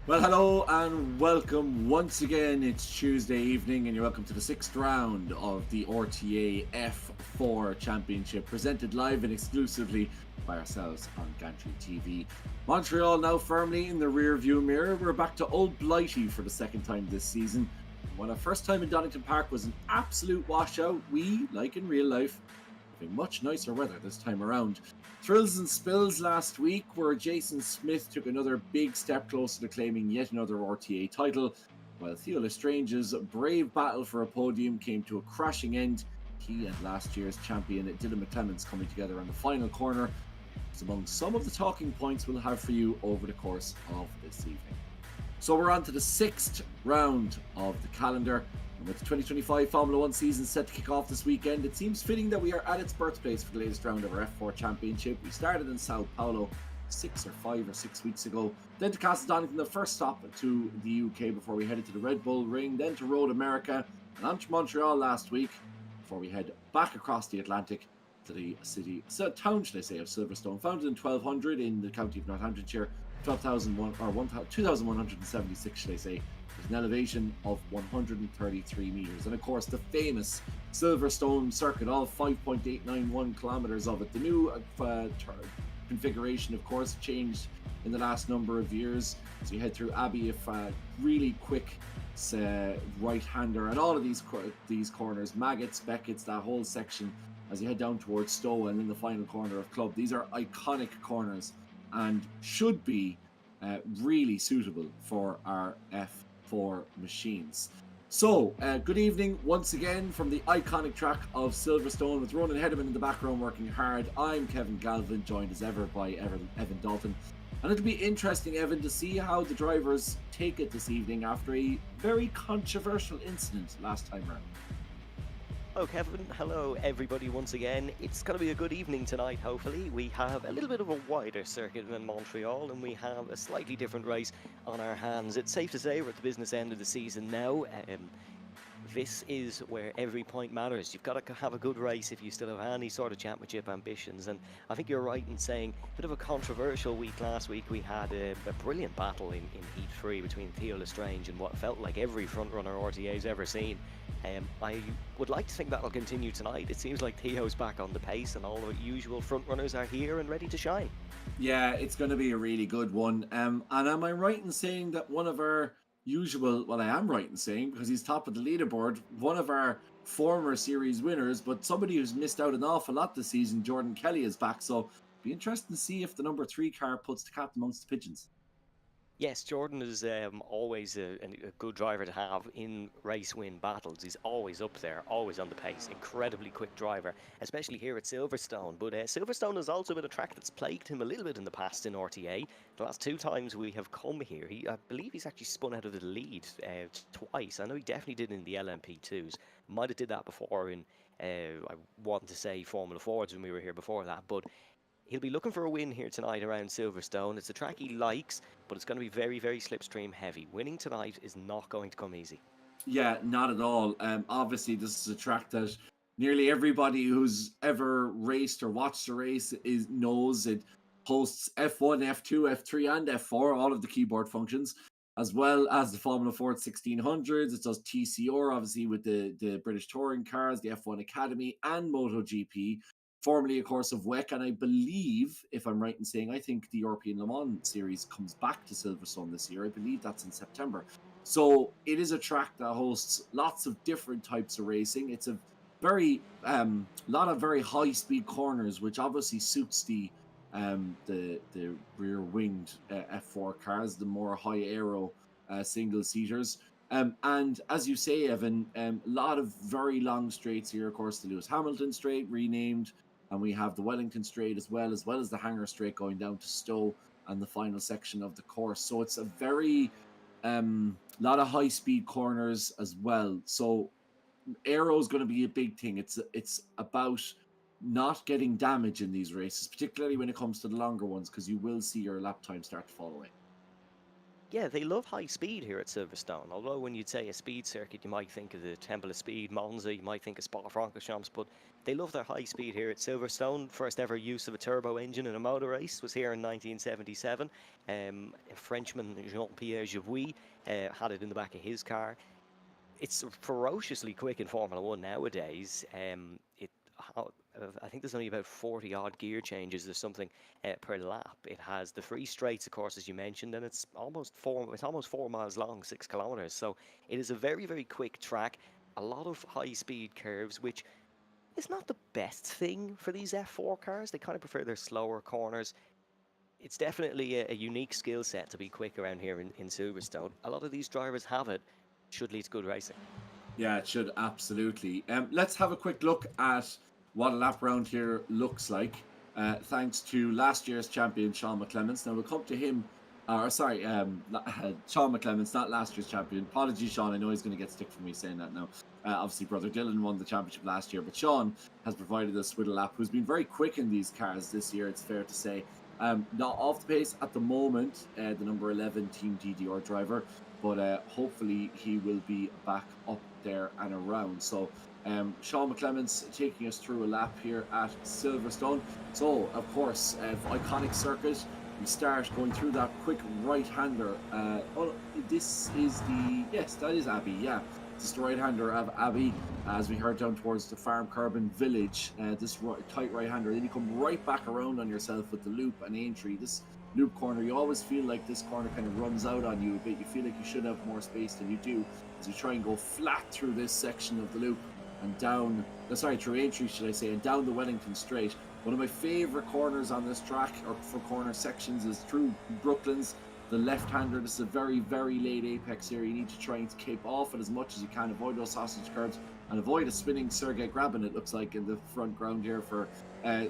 Well, hello and welcome once again. It's Tuesday evening, and you're welcome to the sixth round of the RTA F4 Championship, presented live and exclusively by ourselves on Gantry TV. Montreal now firmly in the rear view mirror. We're back to Old Blighty for the second time this season. When our first time in Donington Park was an absolute washout, we, like in real life, having much nicer weather this time around. Thrills and spills last week, where Jason Smith took another big step closer to claiming yet another RTA title, while Theo Lestrange's brave battle for a podium came to a crashing end. He and last year's champion Dylan McClemens coming together on the final corner is among some of the talking points we'll have for you over the course of this evening. So we're on to the sixth round of the calendar. And with the 2025 Formula 1 season set to kick off this weekend, it seems fitting that we are at its birthplace for the latest round of our F4 Championship. We started in Sao Paulo 5 or 6 weeks ago, then to Castle Donington, the first stop to the UK before we headed to the Red Bull Ring, then to Road America, and on to Montreal last week before we head back across the Atlantic to the town, should I say, of Silverstone, founded in 1200 in the county of Northamptonshire, 2176, should I say. There's an elevation of 133 metres. And of course, the famous Silverstone circuit, all 5.891 kilometres of it. The new configuration, of course, changed in the last number of years. So you head through Abbey, if really quick right-hander, and all of these corners, Maggots, Beckett's, that whole section, as you head down towards Stowe and in the final corner of Club. These are iconic corners and should be really suitable for our F4 machines. So, good evening once again from the iconic track of Silverstone with Ronan Hederman in the background working hard. I'm Kevin Galvin, joined as ever by Evan Dalton. And it'll be interesting, Evan, to see how the drivers take it this evening after a very controversial incident last time around. Hello Kevin, hello everybody once again. It's going to be a good evening tonight, hopefully. We have a little bit of a wider circuit than Montreal, and we have a slightly different race on our hands. It's safe to say we're at the business end of the season now. This is where every point matters. You've got to have a good race if you still have any sort of championship ambitions, and I think you're right in saying a bit of a controversial week last week. We had a brilliant battle in Heat 3 between Theo Lestrange and what felt like every frontrunner RTA's ever seen. I would like to think that'll continue tonight. It seems like Theo's back on the pace and all the usual frontrunners are here and ready to shine. Yeah, it's going to be a really good one. And am I right in saying that one of our well, I am right in saying, because he's top of the leaderboard, one of our former series winners, but somebody who's missed out an awful lot this season, Jordan Kelly, is back. So it'll be interesting to see if the number 3 car puts the cat amongst the pigeons. Yes, Jordan is always a good driver to have in race win battles. He's always up there, always on the pace. Incredibly quick driver, especially here at Silverstone. But Silverstone has also been a track that's plagued him a little bit in the past in RTA. The last 2 times we have come here, I believe he's actually spun out of the lead twice. I know he definitely did in the LMP2s. Might have did that before in, I want to say, Formula Fords when we were here before that. But he'll be looking for a win here tonight around Silverstone. It's a track he likes, but it's going to be very, very slipstream heavy. Winning tonight is not going to come easy. Yeah, not at all. Obviously, this is a track that nearly everybody who's ever raced or watched a race knows. It hosts F1, F2, F3, and F4, all of the keyboard functions, as well as the Formula Ford 1600s. It does TCR, obviously, with the British Touring cars, the F1 Academy, and MotoGP. Formerly, of course, of WEC, and I believe, if I'm right in saying, I think the European Le Mans series comes back to Silverstone this year. I believe that's in September. So it is a track that hosts lots of different types of racing. It's a very lot of very high speed corners, which obviously suits the rear winged F4 cars, the more high aero single seaters. And as you say, Evan, a lot of very long straights here. Of course, the Lewis Hamilton straight renamed, and we have the Wellington straight as well as the Hangar straight going down to Stowe and the final section of the course. So it's a very lot of high speed corners as well. So aero is going to be a big thing. It's about not getting damage in these races, particularly when it comes to the longer ones, because you will see your lap time start to fall away. Yeah, they love high speed here at Silverstone. Although when you'd say a speed circuit, you might think of the Temple of Speed, Monza, you might think of Spa-Francorchamps, but they love their high speed here at Silverstone. First ever use of a turbo engine in a motor race was here in 1977. A Frenchman, Jean-Pierre Javois, had it in the back of his car. It's ferociously quick in Formula One nowadays. I think there's only about 40 odd gear changes or something per lap. It has the free straights, of course, as you mentioned, and it's almost 4 miles long, 6 kilometers. So it is a very, very quick track. A lot of high speed curves, which is not the best thing for these F4 cars. They kind of prefer their slower corners. It's definitely a unique skill set to be quick around here in Silverstone. A lot of these drivers have it. Should lead to good racing. Yeah, it should absolutely. Let's have a quick look at what a lap round here looks like. Thanks to last year's champion Sean McClements. Now we'll come to him. Or sorry, Sean McClements, not last year's champion. Apologies, Sean. I know he's going to get stick for me saying that now. Obviously, brother Dylan won the championship last year, but Sean has provided us with a lap who's been very quick in these cars this year. It's fair to say. Not off the pace at the moment. The number 11 Team DDR driver, but hopefully he will be back up there and around. So Sean McClements taking us through a lap here at Silverstone. So of course, iconic circuit. We start going through that quick right-hander. This is that is Abbey. Yeah, this is the right-hander of Abbey as we head down towards the Farm Carbon Village. This tight right-hander. Then you come right back around on yourself with the loop and Aintree. This loop corner, you always feel like this corner kind of runs out on you a bit. You feel like you should have more space than you do as you try and go flat through this section of the loop and down, through Aintree, should I say, and down the Wellington Straight. One of my favourite corners on this track, or for corner sections, is through Brooklands, the left-hander. This is a very, very late apex here. You need to try and keep off it as much as you can, avoid those sausage curbs, and avoid a spinning Sergei Grabin, it looks like, in the front ground here for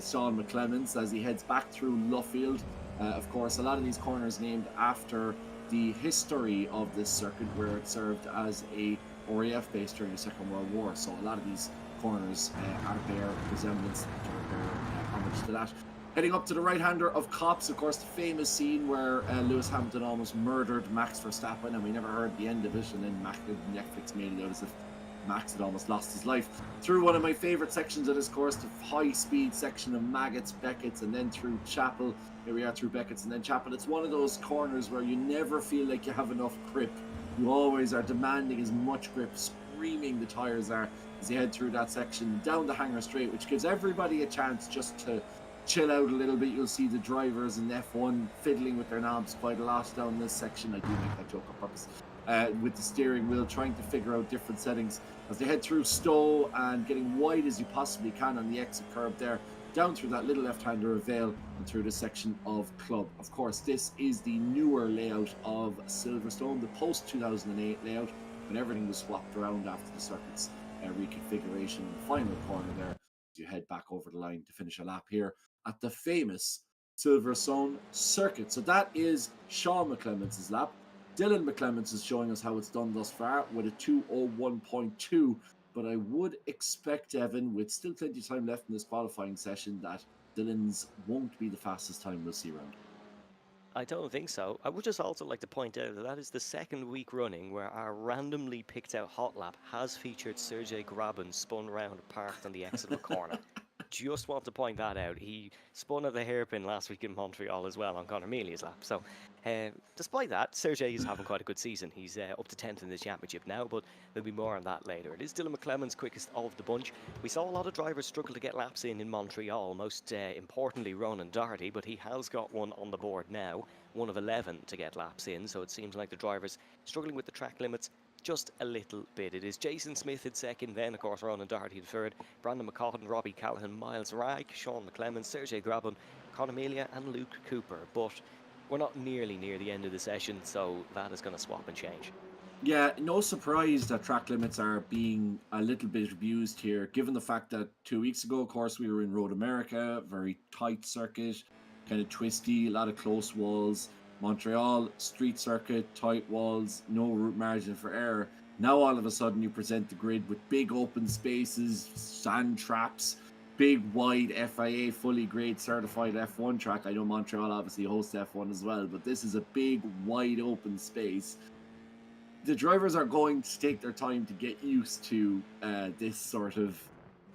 Sean McClements as he heads back through Luffield. Of course, a lot of these corners named after the history of this circuit, where it served as a RAF base during the Second World War. So a lot of these corners bear resemblance to homage to that. Heading up to the right-hander of Cops, of course, the famous scene where Lewis Hamilton almost murdered Max Verstappen, and we never heard the end of it, and then Netflix made it out as if Max had almost lost his life. Through one of my favourite sections of this course, the high-speed section of Maggots, Beckett's, and then through Chapel. Here we are through Beckett's and then Chapel. It's one of those corners where you never feel like you have enough grip. You always are demanding as much grip, screaming the tyres are as you head through that section down the Hangar Straight, which gives everybody a chance just to chill out a little bit. You'll see the drivers in F1 fiddling with their knobs quite a lot down this section. I do make that joke on purpose. With the steering wheel, trying to figure out different settings as they head through Stowe and getting wide as you possibly can on the exit curb there, down through that little left-hander of Vale and through this section of Club. Of course, this is the newer layout of Silverstone, the post-2008 layout, when everything was swapped around after the circuit's reconfiguration. The final corner there as you head back over the line to finish a lap here at the famous Silverstone circuit. So that is Sean McClements' lap. Dylan McClements is showing us how it's done thus far with a 2:01.2. But I would expect, Evan, with still plenty of time left in this qualifying session, that Dylan's won't be the fastest time we'll see around. I don't think so. I would just also like to point out that that is the second week running where our randomly picked out hot lap has featured Sergei Grabin spun round parked on the exit of a corner. Just want to point that out. He spun at the hairpin last week in Montreal as well on Conor Melia's lap. So, despite that, Sergei is having quite a good season. He's up to 10th in the championship now, but there'll be more on that later. It is Dylan McClements' quickest of the bunch. We saw a lot of drivers struggle to get laps in Montreal, most importantly Ronan Doherty, but he has got one on the board now, one of 11 to get laps in, so it seems like the drivers struggling with the track limits just a little bit. It is Jason Smith in second, then of course Ronan Doherty in third, Brandon McCaughan, Robbie Callahan, Miles Ragg, Sean McClemens, Sergei Grabin, Conor Melia and Luke Cooper. But we're not nearly near the end of the session, so that is going to swap and change. Yeah, no surprise that track limits are being a little bit abused here, given the fact that 2 weeks ago, of course, we were in Road America, very tight circuit, kind of twisty, a lot of close walls. Montreal, street circuit, tight walls, no route margin for error. Now all of a sudden you present the grid with big open spaces, sand traps, big, wide FIA, fully grade certified F1 track. I know Montreal obviously hosts F1 as well, but this is a big, wide open space. The drivers are going to take their time to get used to this sort of,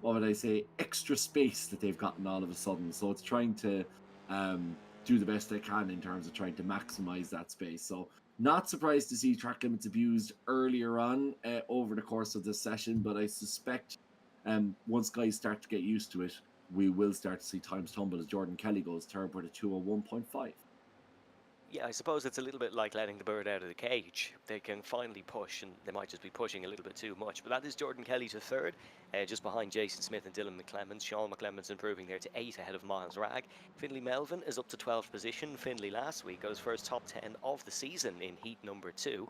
what would I say, extra space that they've gotten all of a sudden. So it's trying to do the best they can in terms of trying to maximize that space. So not surprised to see track limits abused earlier on over the course of this session, but I suspect once guys start to get used to it, we will start to see times tumble as Jordan Kelly goes third with a 2:01.5. Yeah, I suppose it's a little bit like letting the bird out of the cage. They can finally push, and they might just be pushing a little bit too much. But that is Jordan Kelly to third, just behind Jason Smith and Dylan McClemens. Sean McClemens improving there to 8 ahead of Miles Ragg. Finlay Melvin is up to 12th position. Finlay last week got his first top 10 of the season in heat number 2.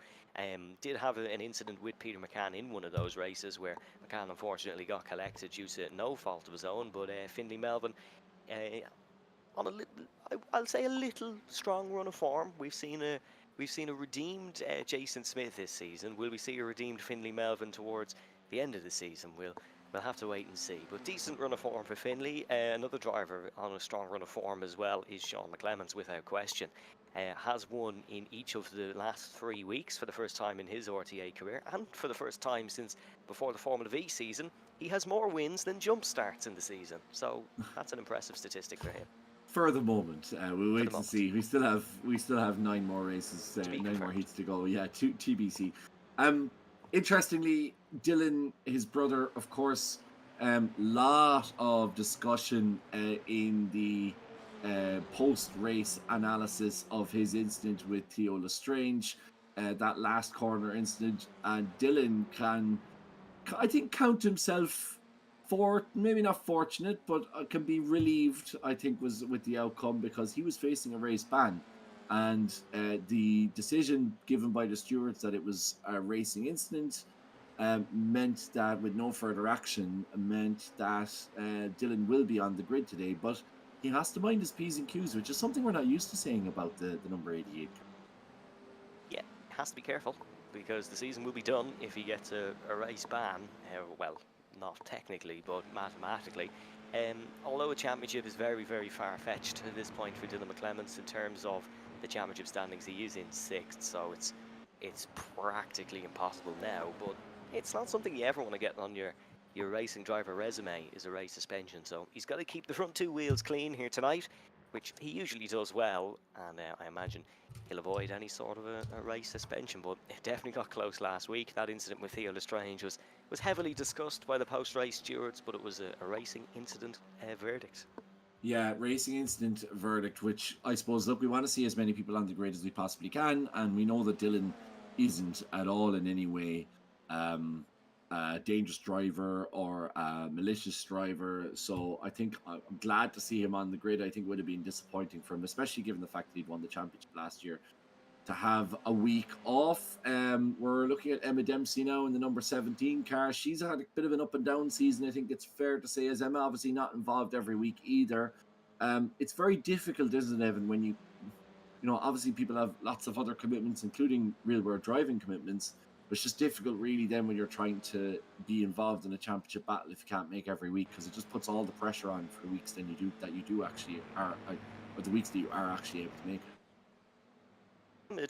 Did have an incident with Peter McCann in one of those races where McCann unfortunately got collected due to no fault of his own. But Finlay Melvin on a little, I'll say a little strong run of form. We've seen a redeemed Jason Smith this season. Will we see a redeemed Finlay Melvin towards the end of the season? We'll have to wait and see. But decent run of form for Finlay. Another driver on a strong run of form as well is Sean McClemens, without question. Has won in each of the last 3 weeks for the first time in his RTA career, and for the first time since before the Formula V season. He has more wins than jump starts in the season. So that's an impressive statistic for him. For the moment, we'll wait to see. We still have 9 more races, 9 more heats to go. Yeah, TBC. Interestingly, Dylan, his brother, of course, lot of discussion in the post-race analysis of his incident with Theo Lestrange, that last corner incident, and Dylan can, I think, count himself maybe not fortunate, but can be relieved, I think, was with the outcome, because he was facing a race ban, and the decision given by the stewards that it was a racing incident meant that, with no further action, meant that Dylan will be on the grid today, but he has to mind his P's and Q's, which is something we're not used to saying about the number 88. Yeah, has to be careful, because the season will be done if he gets a race ban. Well, not technically, but mathematically. Although a championship is very, very far-fetched at this point for Dylan McClemens in terms of the championship standings. He is in 6th, so it's practically impossible now, but it's not something you ever want to get on your racing driver resume, is a race suspension. So he's got to keep the front 2 wheels clean here tonight, which he usually does well, and I imagine he'll avoid any sort of a race suspension. But it definitely got close last week. That incident with Theo Lestrange was heavily discussed by the post-race stewards, but it was a racing incident verdict. Yeah, racing incident verdict, which I suppose, look, we want to see as many people on the grid as we possibly can, and we know that Dylan isn't at all in any way a dangerous driver or a malicious driver. So I think I'm glad to see him on the grid. I think it would have been disappointing for him, especially given the fact that he'd won the championship last year, to have a week off. We're looking at Emma Dempsey now in the number 17 car. She's had a bit of an up and down season, I think it's fair to say, as Emma obviously not involved every week either. It's very difficult, isn't it, Evan, when you know, obviously people have lots of other commitments, including real world driving commitments. But it's just difficult really then when you're trying to be involved in a championship battle if you can't make every week, because it just puts all the pressure on for the weeks then you do actually are, or the weeks that you are actually able to make it.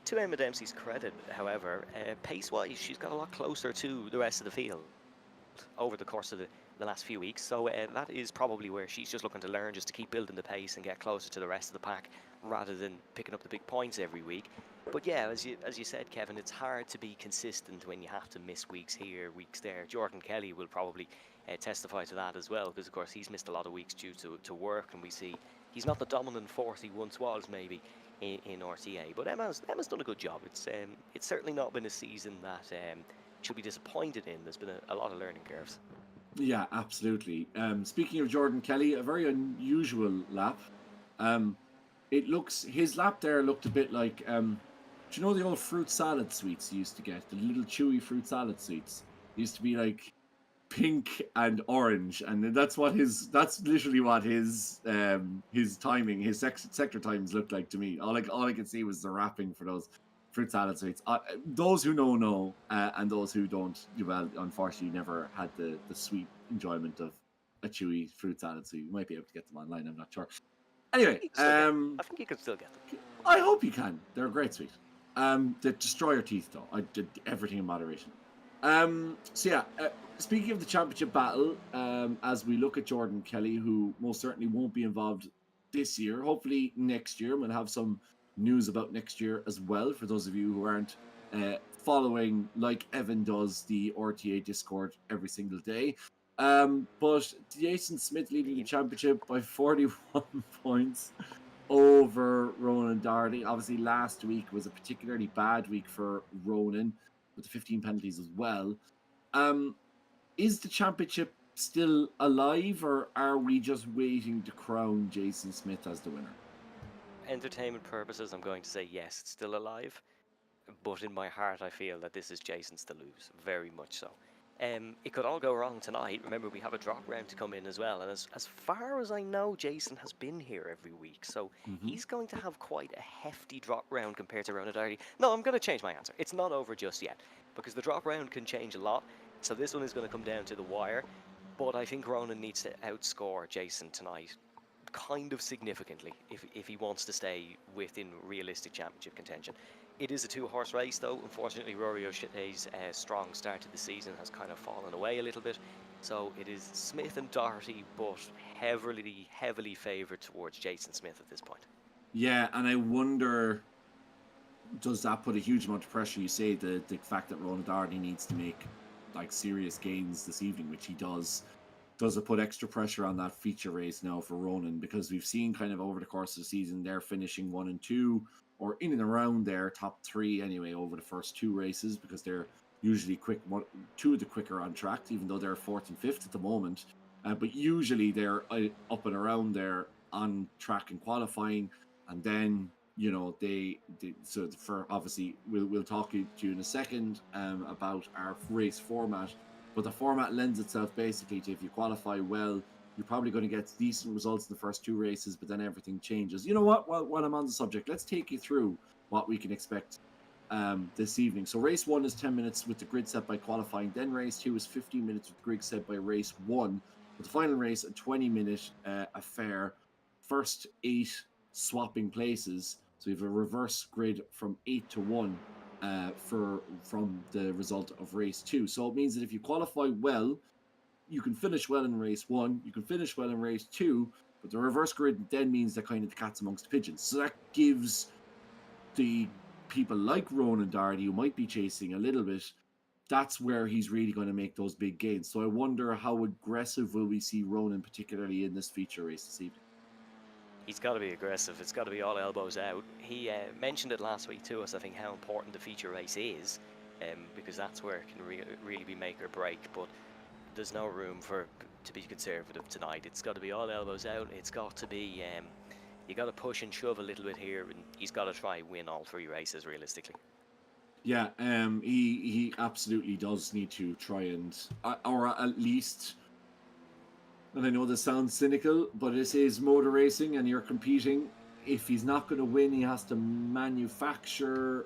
To Emma Dempsey's credit, however, pace-wise, she's got a lot closer to the rest of the field over the course of the last few weeks. So that is probably where she's just looking to learn, just to keep building the pace and get closer to the rest of the pack, rather than picking up the big points every week. But yeah, as you said, Kevin, it's hard to be consistent when you have to miss weeks here, weeks there. Jordan Kelly will probably testify to that as well, because of course he's missed a lot of weeks due to work, and we see he's not the dominant force he once was maybe in RTA. But Emma's done a good job. It's certainly not been a season that she'll be disappointed in. There's been a lot of learning curves. Yeah, absolutely. Speaking of Jordan Kelly, a very unusual lap. His lap there looked a bit like, do you know the old fruit salad sweets you used to get? The little chewy fruit salad sweets. They used to be like pink and orange, and that's literally what his timing, his sector times looked like to me. All I could see was the wrapping for those fruit salad sweets. Those who know, and those who don't, well, unfortunately never had the sweet enjoyment of a chewy fruit salad, so you might be able to get them online. I'm not sure. Anyway, I think you can still get them. I hope you can. They're a great sweet. They destroy your teeth, though. I did everything in moderation. So yeah, speaking of the championship battle, as we look at Jordan Kelly, who most certainly won't be involved this year, hopefully next year, we'll have some news about next year as well. For those of you who aren't following, like Evan does, the RTA Discord every single day. But Jason Smith leading the championship by 41 points over Ronan Darty. Obviously, last week was a particularly bad week for Ronan with the 15 penalties as well. Is the championship still alive, or are we just waiting to crown Jason Smith as the winner? Entertainment purposes, I'm going to say yes, it's still alive. But in my heart, I feel that this is Jason's to lose, very much so. It could all go wrong tonight. Remember, we have a drop round to come in as well. And as far as I know, Jason has been here every week. So he's going to have quite a hefty drop round compared to Ronan Darty. No, I'm going to change my answer. It's not over just yet, because the drop round can change a lot. So this one is going to come down to the wire. But I think Ronan needs to outscore Jason tonight kind of significantly if he wants to stay within realistic championship contention. It is a two-horse race, though. Unfortunately, Rory O'Shea's strong start to the season has kind of fallen away a little bit. So it is Smith and Doherty, but heavily favoured towards Jason Smith at this point. Yeah, and I wonder, does that put a huge amount of pressure? You say the fact that Ronan Doherty needs to make like serious gains this evening, which he does. Does it put extra pressure on that feature race now for Ronan? Because we've seen kind of over the course of the season, they're finishing 1 and 2, or in and around their top 3 anyway over the first 2 races, because they're usually quick, 2 of the quicker on track, even though they're 4th and 5th at the moment. But usually they're up and around there on track and qualifying, and then you know they so for obviously we'll talk to you in a second about our race format. But the format lends itself basically to, if you qualify well, you're probably going to get decent results in the first 2 races, but then everything changes. You know what? While I'm on the subject, let's take you through what we can expect this evening. So race 1 is 10 minutes with the grid set by qualifying. Then race 2 is 15 minutes with the grid set by race 1. With the final race, a 20-minute affair. First 8 swapping places. So you have a reverse grid from 8 to 1. From the result of race 2. So it means that if you qualify well, you can finish well in race 1, you can finish well in race 2, but the reverse grid then means that kind of the cat's amongst the pigeons. So that gives the people like Ronan Darty, who might be chasing a little bit, that's where he's really going to make those big gains. So I wonder how aggressive will we see Ronan, particularly in this feature race this evening. He's got to be aggressive. It's got to be all elbows out. He mentioned it last week to us, I think, how important the feature race is, because that's where it can really be make or break. But there's no room to be conservative tonight. It's got to be all elbows out. It's got to be, you got to push and shove a little bit here, and he's got to try win all 3 races realistically. Yeah, he absolutely does need to try and, or at least. And I know this sounds cynical, but this is motor racing and you're competing. If he's not going to win, he has to manufacture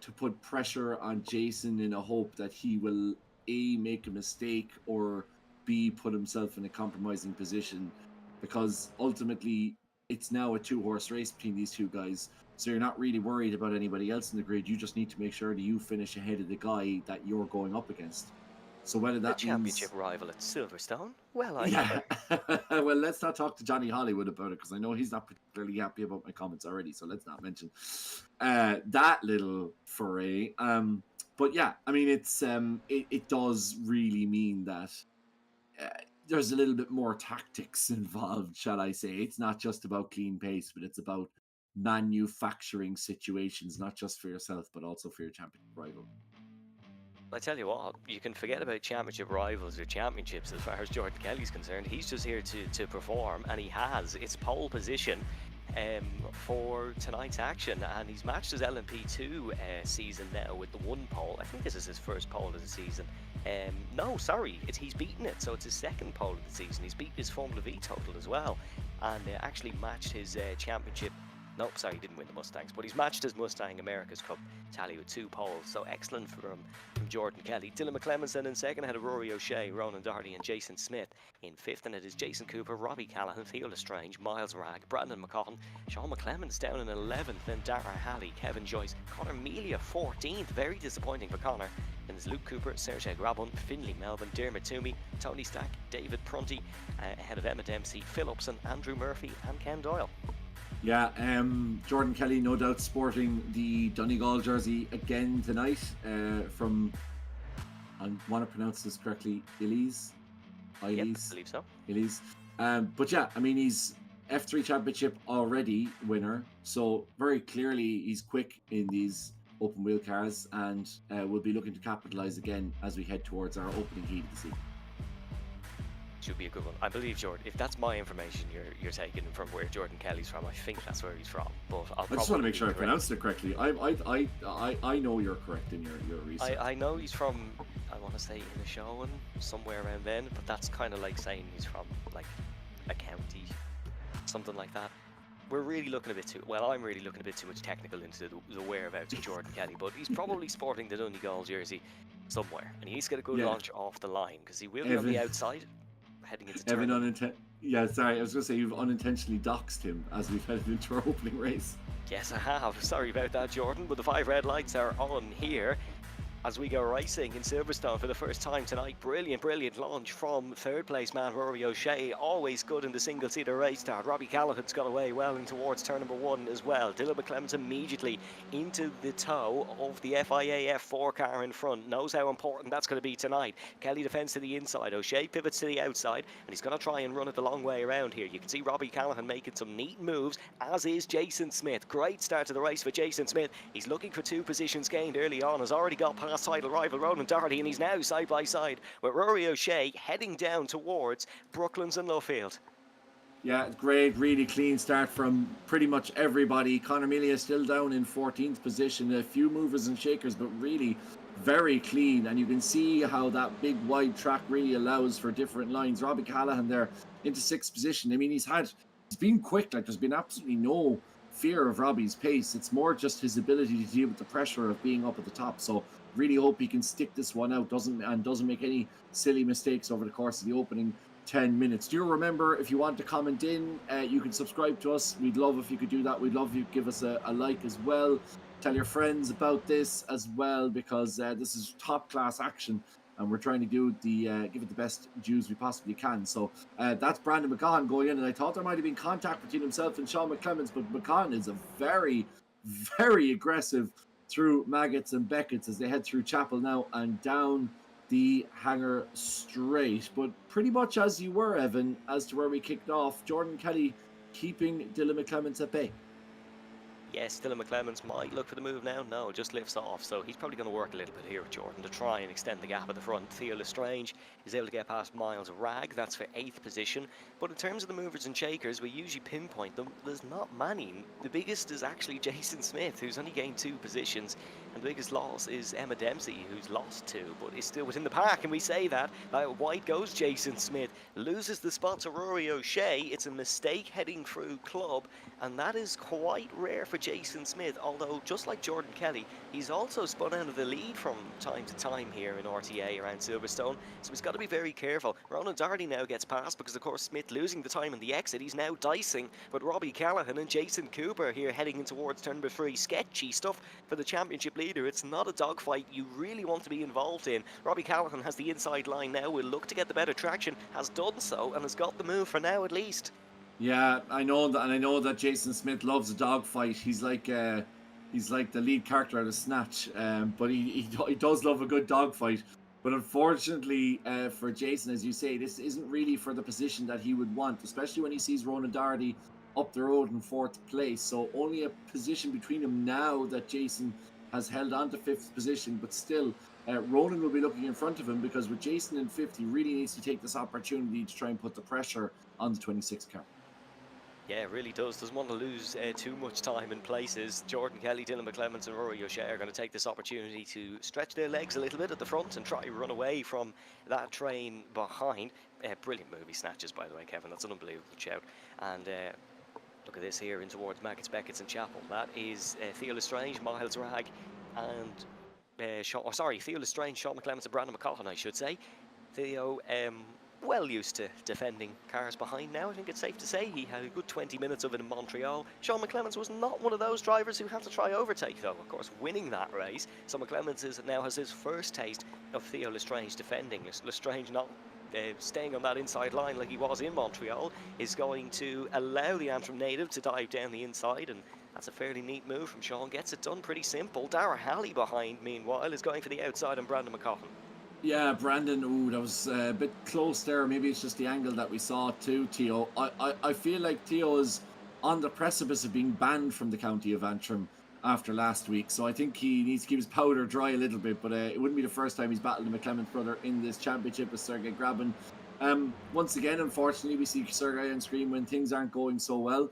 to put pressure on Jason in a hope that he will A, make a mistake, or B, put himself in a compromising position. Because ultimately, it's now a 2-horse race between these 2 guys. So you're not really worried about anybody else in the grid. You just need to make sure that you finish ahead of the guy that you're going up against. So whether that the championship rival at Silverstone. Well, yeah. Well, let's not talk to Johnny Hollywood about it, because I know he's not particularly happy about my comments already. So let's not mention that little foray. But yeah, I mean, it's it does really mean that there's a little bit more tactics involved, shall I say? It's not just about clean pace, but it's about manufacturing situations, not just for yourself, but also for your championship rival. I tell you what, you can forget about championship rivals or championships as far as Jordan Kelly's concerned. He's just here to perform, and he has. It's pole position for tonight's action, and he's matched his LMP2 season now with the 1 pole. I think this is his first pole of the season. No, sorry, he's beaten it, so it's his 2nd pole of the season. He's beaten his Formula V total as well, and actually matched his championship Nope, sorry, he didn't win the Mustangs, but he's matched his Mustang America's Cup tally with 2 poles, so excellent from Jordan Kelly. Dylan McClemens then in second, ahead of Rory O'Shea, Ronan Doherty and Jason Smith. In fifth, and it is Jason Cooper, Robbie Callahan, Theo Lestrange, Miles Ragg, Brandon McCaughan, Sean McClemens down in 11th, then Dara Halley, Kevin Joyce, Connor Melia 14th, very disappointing for Connor. Then there's Luke Cooper, Sergei Grabon, Finley Melvin, Dermot Toomey, Tony Stack, David Prunty, ahead of Emma Dempsey, Phil Upson, Andrew Murphy and Ken Doyle. Yeah, Jordan Kelly no doubt sporting the Donegal jersey again tonight from, I want to pronounce this correctly, Illies? Yep, I believe so. Illies. But yeah, I mean, he's F3 Championship already winner, so very clearly he's quick in these open wheel cars, and we'll be looking to capitalise again as we head towards our opening heat of the season. Should be a good one. I believe, Jordan, if that's my information you're taking from where Jordan Kelly's from, I think that's where he's from. But I just want to make sure I pronounced it correctly. I know you're correct in your research. I know he's from, I want to say Inishowen, somewhere around then, but that's kind of like saying he's from like a county, something like that. We're really looking a bit too, well, I'm really looking a bit too much technical into the whereabouts of Jordan Kelly, but he's probably sporting the Donegal jersey somewhere, and he needs to get a good launch off the line, because he will be on the outside. Heading into I was going to say you've unintentionally doxed him as we've headed into our opening race. Yes, I have. Sorry about that, Jordan, but the 5 red lights are on here as we go racing in Silverstone for the first time tonight. Brilliant launch from third place man Rory O'Shea. Always good in the single-seater race start. Robbie Callahan's got away well in towards turn number 1 as well. Dylan McClemens immediately into the toe of the FIA F4 car in front. Knows how important that's going to be tonight. Kelly defends to the inside. O'Shea pivots to the outside, and he's going to try and run it the long way around here. You can see Robbie Callahan making some neat moves, as is Jason Smith. Great start to the race for Jason Smith. He's looking for 2 positions gained early on. Has already got past title rival Ronan Doherty, and he's now side by side with Rory O'Shea heading down towards Brooklands and Luffield. Yeah, great, really clean start from pretty much everybody. Connor Melia still down in 14th position. A few movers and shakers, but really very clean. And you can see how that big wide track really allows for different lines. Robbie Callahan there into 6th position. I mean, he's been quick. Like, there's been absolutely no fear of Robbie's pace. It's more just his ability to deal with the pressure of being up at the top. So really hope he can stick this one out, doesn't make any silly mistakes over the course of the opening 10 minutes. Do you remember, if you want to comment in, you can subscribe to us. We'd love if you could do that. We'd love if you could give us a like as well. Tell your friends about this as well, because this is top class action, and we're trying to do give it the best dues we possibly can. So that's Brandon McCaughan going in, and I thought there might have been contact between himself and Sean McClemens, but McCaughan is a very, very aggressive through Maggots and Beckett's as they head through Chapel now and down the hangar straight. But pretty much as you were, Evan, as to where we kicked off, Jordan Kelly keeping Dylan McClemens at bay. Yes, Dylan McClemens might look for the move now. No, just lifts off. So he's probably going to work a little bit here with Jordan to try and extend the gap at the front. Theo Lestrange is able to get past Miles Ragg. That's for 8th position. But in terms of the movers and shakers, we usually pinpoint them. There's not many. The biggest is actually Jason Smith, who's only gained 2 positions. And the biggest loss is Emma Dempsey, who's lost 2, but is still within the pack. And we say that. Wide goes Jason Smith. Loses the spot to Rory O'Shea. It's a mistake heading through club. And that is quite rare for Jason Smith, although just like Jordan Kelly, he's also spun out of the lead from time to time here in RTA around Silverstone, so he's got to be very careful. Ronan Doherty now gets past because, of course, Smith losing the time in the exit. He's now dicing, but Robbie Callahan and Jason Cooper here heading in towards turn number 3. Sketchy stuff for the championship leader. It's not a dogfight you really want to be involved in. Robbie Callahan has the inside line now, will look to get the better traction, has done so, and has got the move for now at least. Yeah, I know that, and I know that Jason Smith loves a dogfight. He's like the lead character out of Snatch, but he does love a good dogfight. But unfortunately for Jason, as you say, this isn't really for the position that he would want, especially when he sees Ronan Doherty up the road in 4th place. So only a position between him now that Jason has held on to 5th position, but still Ronan will be looking in front of him, because with Jason in 5th, he really needs to take this opportunity to try and put the pressure on the 26 car. Yeah, it really does. Doesn't want to lose too much time in places. Jordan Kelly, Dylan McClemens and Rory O'Shea are going to take this opportunity to stretch their legs a little bit at the front and try to run away from that train behind. Brilliant movie snatches, by the way, Kevin. That's an unbelievable shout. And Look at this here in towards Mackett's, Beckett's and Chapel. That is Theo Lestrange, Miles Ragg, and Theo Lestrange, Sean McClemens and Brandon McCaughan, I should say. Theo, well used to defending cars behind now. I think it's safe to say he had a good 20 minutes of it in Montreal. Sean McClemens was not one of those drivers who had to try overtake, though, of course, winning that race. So McClemens now has his first taste of Theo Lestrange defending. Lestrange not staying on that inside line like he was in Montreal is going to allow the Antrim native to dive down the inside, and that's a fairly neat move from Sean. Gets it done pretty simple. Dara Halley behind, meanwhile, is going for the outside on Brandon McCaughan. Yeah, Brandon, ooh, that was a bit close there. Maybe it's just the angle that we saw too, Theo. I feel like Theo is on the precipice of being banned from the county of Antrim after last week. So I think he needs to keep his powder dry a little bit. But it wouldn't be the first time he's battled the McClemens brother in this championship with Sergei Grabin. Once again, unfortunately, we see Sergei on screen when things aren't going so well,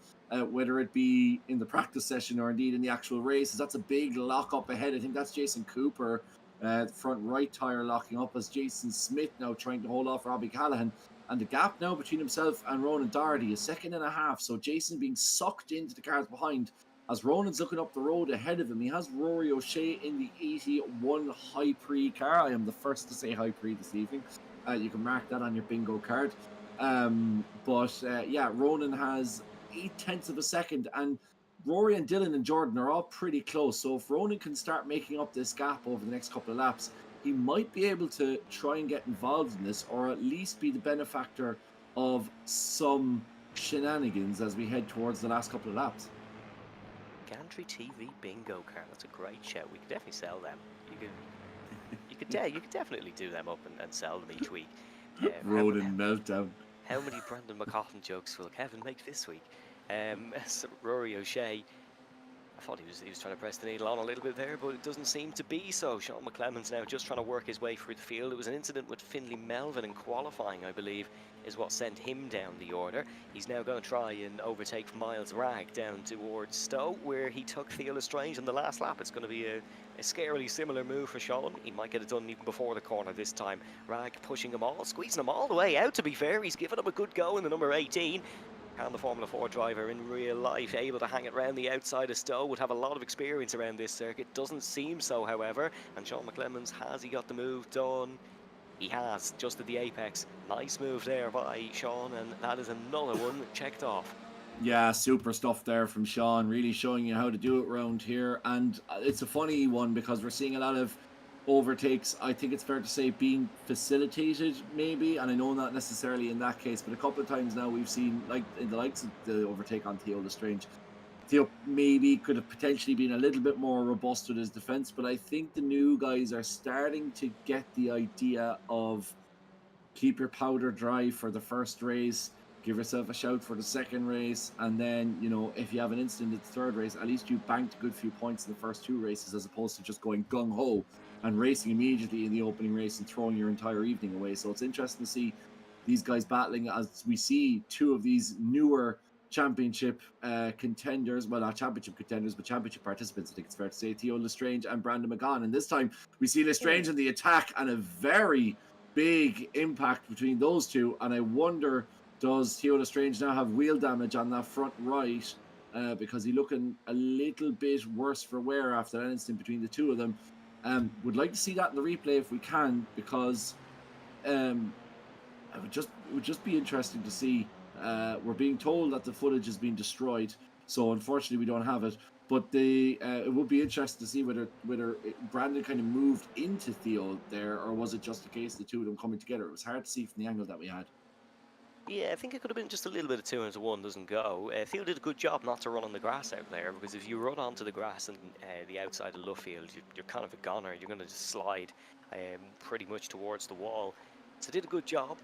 whether it be in the practice session or indeed in the actual races. That's a big lock up ahead. I think that's Jason Cooper. The front right tyre locking up as Jason Smith now trying to hold off Robbie Callahan. And the gap now between himself and Ronan Doherty is 1.5 seconds. So Jason being sucked into the cars behind as Ronan's looking up the road ahead of him. He has Rory O'Shea in the 81 High Prix car. I am the first to say High Prix this evening. You can mark that on your bingo card. Yeah, Ronan has 0.8 seconds, and Rory and Dylan and Jordan are all pretty close. So if Ronan can start making up this gap over the next couple of laps, he might be able to try and get involved in this, or at least be the benefactor of some shenanigans as we head towards the last couple of laps. Gantry TV bingo card. That's a great show. We could definitely sell them. You could definitely do them up and sell them each week. Ronan meltdown. How many Brandon McCaughan jokes will Kevin make this week? Rory O'Shea, I thought he was trying to press the needle on a little bit there, but it doesn't seem to be so. Sean McClemens now just trying to work his way through the field. It was an incident with Finlay Melvin in qualifying, I believe, is what sent him down the order. He's now going to try and overtake Miles Ragg down towards Stowe, where he took Theo Lestrange in the last lap. It's going to be a scarily similar move for Sean. He might get it done even before the corner this time. Ragg pushing him all, squeezing him all the way out, to be fair. He's given him a good go in the number 18. And the Formula 4 driver in real life, able to hang it around the outside of Stowe, would have a lot of experience around this circuit. Doesn't seem so, however. And Sean McClemens, has he got the move done? He has, just at the apex. Nice move there by Sean, and that is another one checked off. Yeah, super stuff there from Sean, really showing you how to do it around here. And it's a funny one because we're seeing a lot of overtakes, I think it's fair to say, being facilitated maybe, and I know not necessarily in that case, but a couple of times now we've seen, like in the likes of the overtake on Theo Lestrange, Theo maybe could have potentially been a little bit more robust with his defense, but I think the new guys are starting to get the idea of keep your powder dry for the first race, give yourself a shout for the second race, and then, you know, if you have an incident in the third race, at least you banked a good few points in the first two races, as opposed to just going gung-ho and racing immediately in the opening race and throwing your entire evening away. So it's interesting to see these guys battling as we see two of these newer championship contenders, well, not championship contenders, but championship participants, I think it's fair to say, Theo Lestrange and Brandon McCaughan. And this time we see Lestrange in the attack, and a very big impact between those two. And I wonder, does Theo Lestrange now have wheel damage on that front right? Because he's looking a little bit worse for wear after that incident between the two of them. Would like to see that in the replay if we can, because it would just be interesting to see. We're being told that the footage has been destroyed, so unfortunately we don't have it. But it would be interesting to see whether Brandon kind of moved into Theo there, or was it just a case of the two of them coming together. It was hard to see from the angle that we had. Yeah, I think it could have been just a little bit of 2 into 1 doesn't go. Theo did a good job not to run on the grass out there, because if you run onto the grass and the outside of Luffield, you're kind of a goner. You're going to just slide pretty much towards the wall. So did a good job.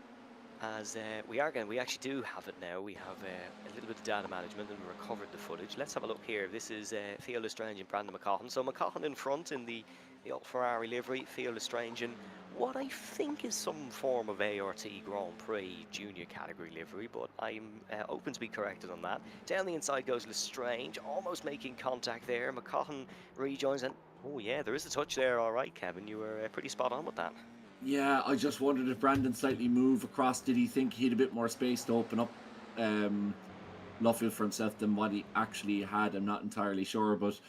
As we actually do have it now. We have a little bit of data management and recovered the footage. Let's have a look here. This is Theo Lestrange and Brandon McCaughan. So McCaughan in front in the old Ferrari livery, Theo Lestrange in what I think is some form of ART Grand Prix junior category livery, but I'm open to be corrected on that. Down the inside goes Lestrange, almost making contact there. McCaughan rejoins, and oh yeah, there is a touch there. All right, Kevin, you were pretty spot on with that. Yeah, I just wondered if Brandon slightly moved across. Did he think he had a bit more space to open up Luffield for himself than what he actually had. I'm not entirely sure, but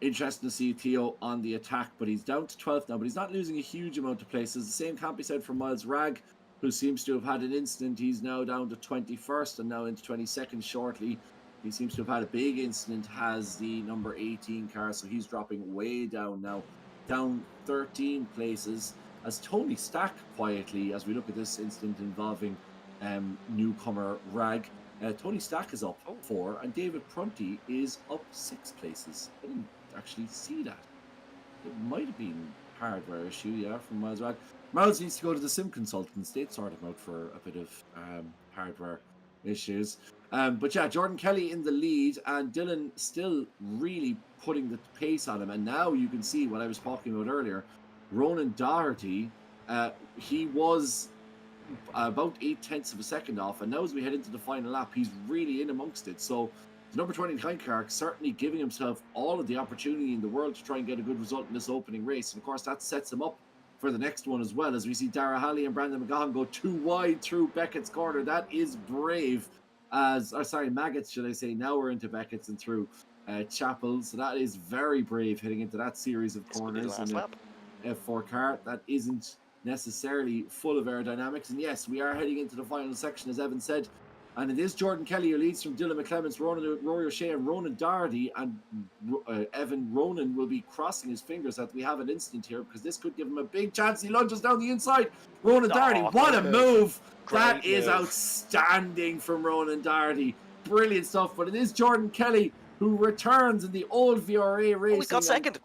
interesting to see Theo on the attack, but he's down to 12th now, but he's not losing a huge amount of places. The same can't be said for Miles Ragg, who seems to have had an incident. He's now down to 21st and now into 22nd shortly. He seems to have had a big incident, has the number 18 car, so he's dropping way down now, down 13 places, as Tony Stack quietly, as we look at this incident involving newcomer Ragg. Tony Stack is up 4 and David Prunty is up 6 places. I didn't actually see that. It might have been hardware issue, yeah, from Miles Ragg. Miles needs to go to the sim consultants. They'd sort him out for a bit of hardware issues. But yeah, Jordan Kelly in the lead and Dylan still really putting the pace on him. And now you can see what I was talking about earlier. Ronan Doherty, he was about 0.8 of a second off, and now as we head into the final lap, he's really in amongst it. So the number 29 car certainly giving himself all of the opportunity in the world to try and get a good result in this opening race. And of course, that sets him up for the next one as well, as we see Dara Halley and Brandon McGahan go too wide through Beckett's corner. That is brave. Maggots, should I say. Now we're into Beckett's and through Chapel. So that is very brave heading into that series of corners in the F4 car. That isn't necessarily full of aerodynamics. And yes, we are heading into the final section, as Evan said. And it is Jordan Kelly who leads from Dylan McClements, Rory O'Shea and Ronan Doherty. And Ronan will be crossing his fingers that we have an incident here, because this could give him a big chance. He lunges down the inside. Ronan Doherty, what a move. That is outstanding from Ronan Doherty. Brilliant stuff. But it is Jordan Kelly who returns in the old VRA race. He got second.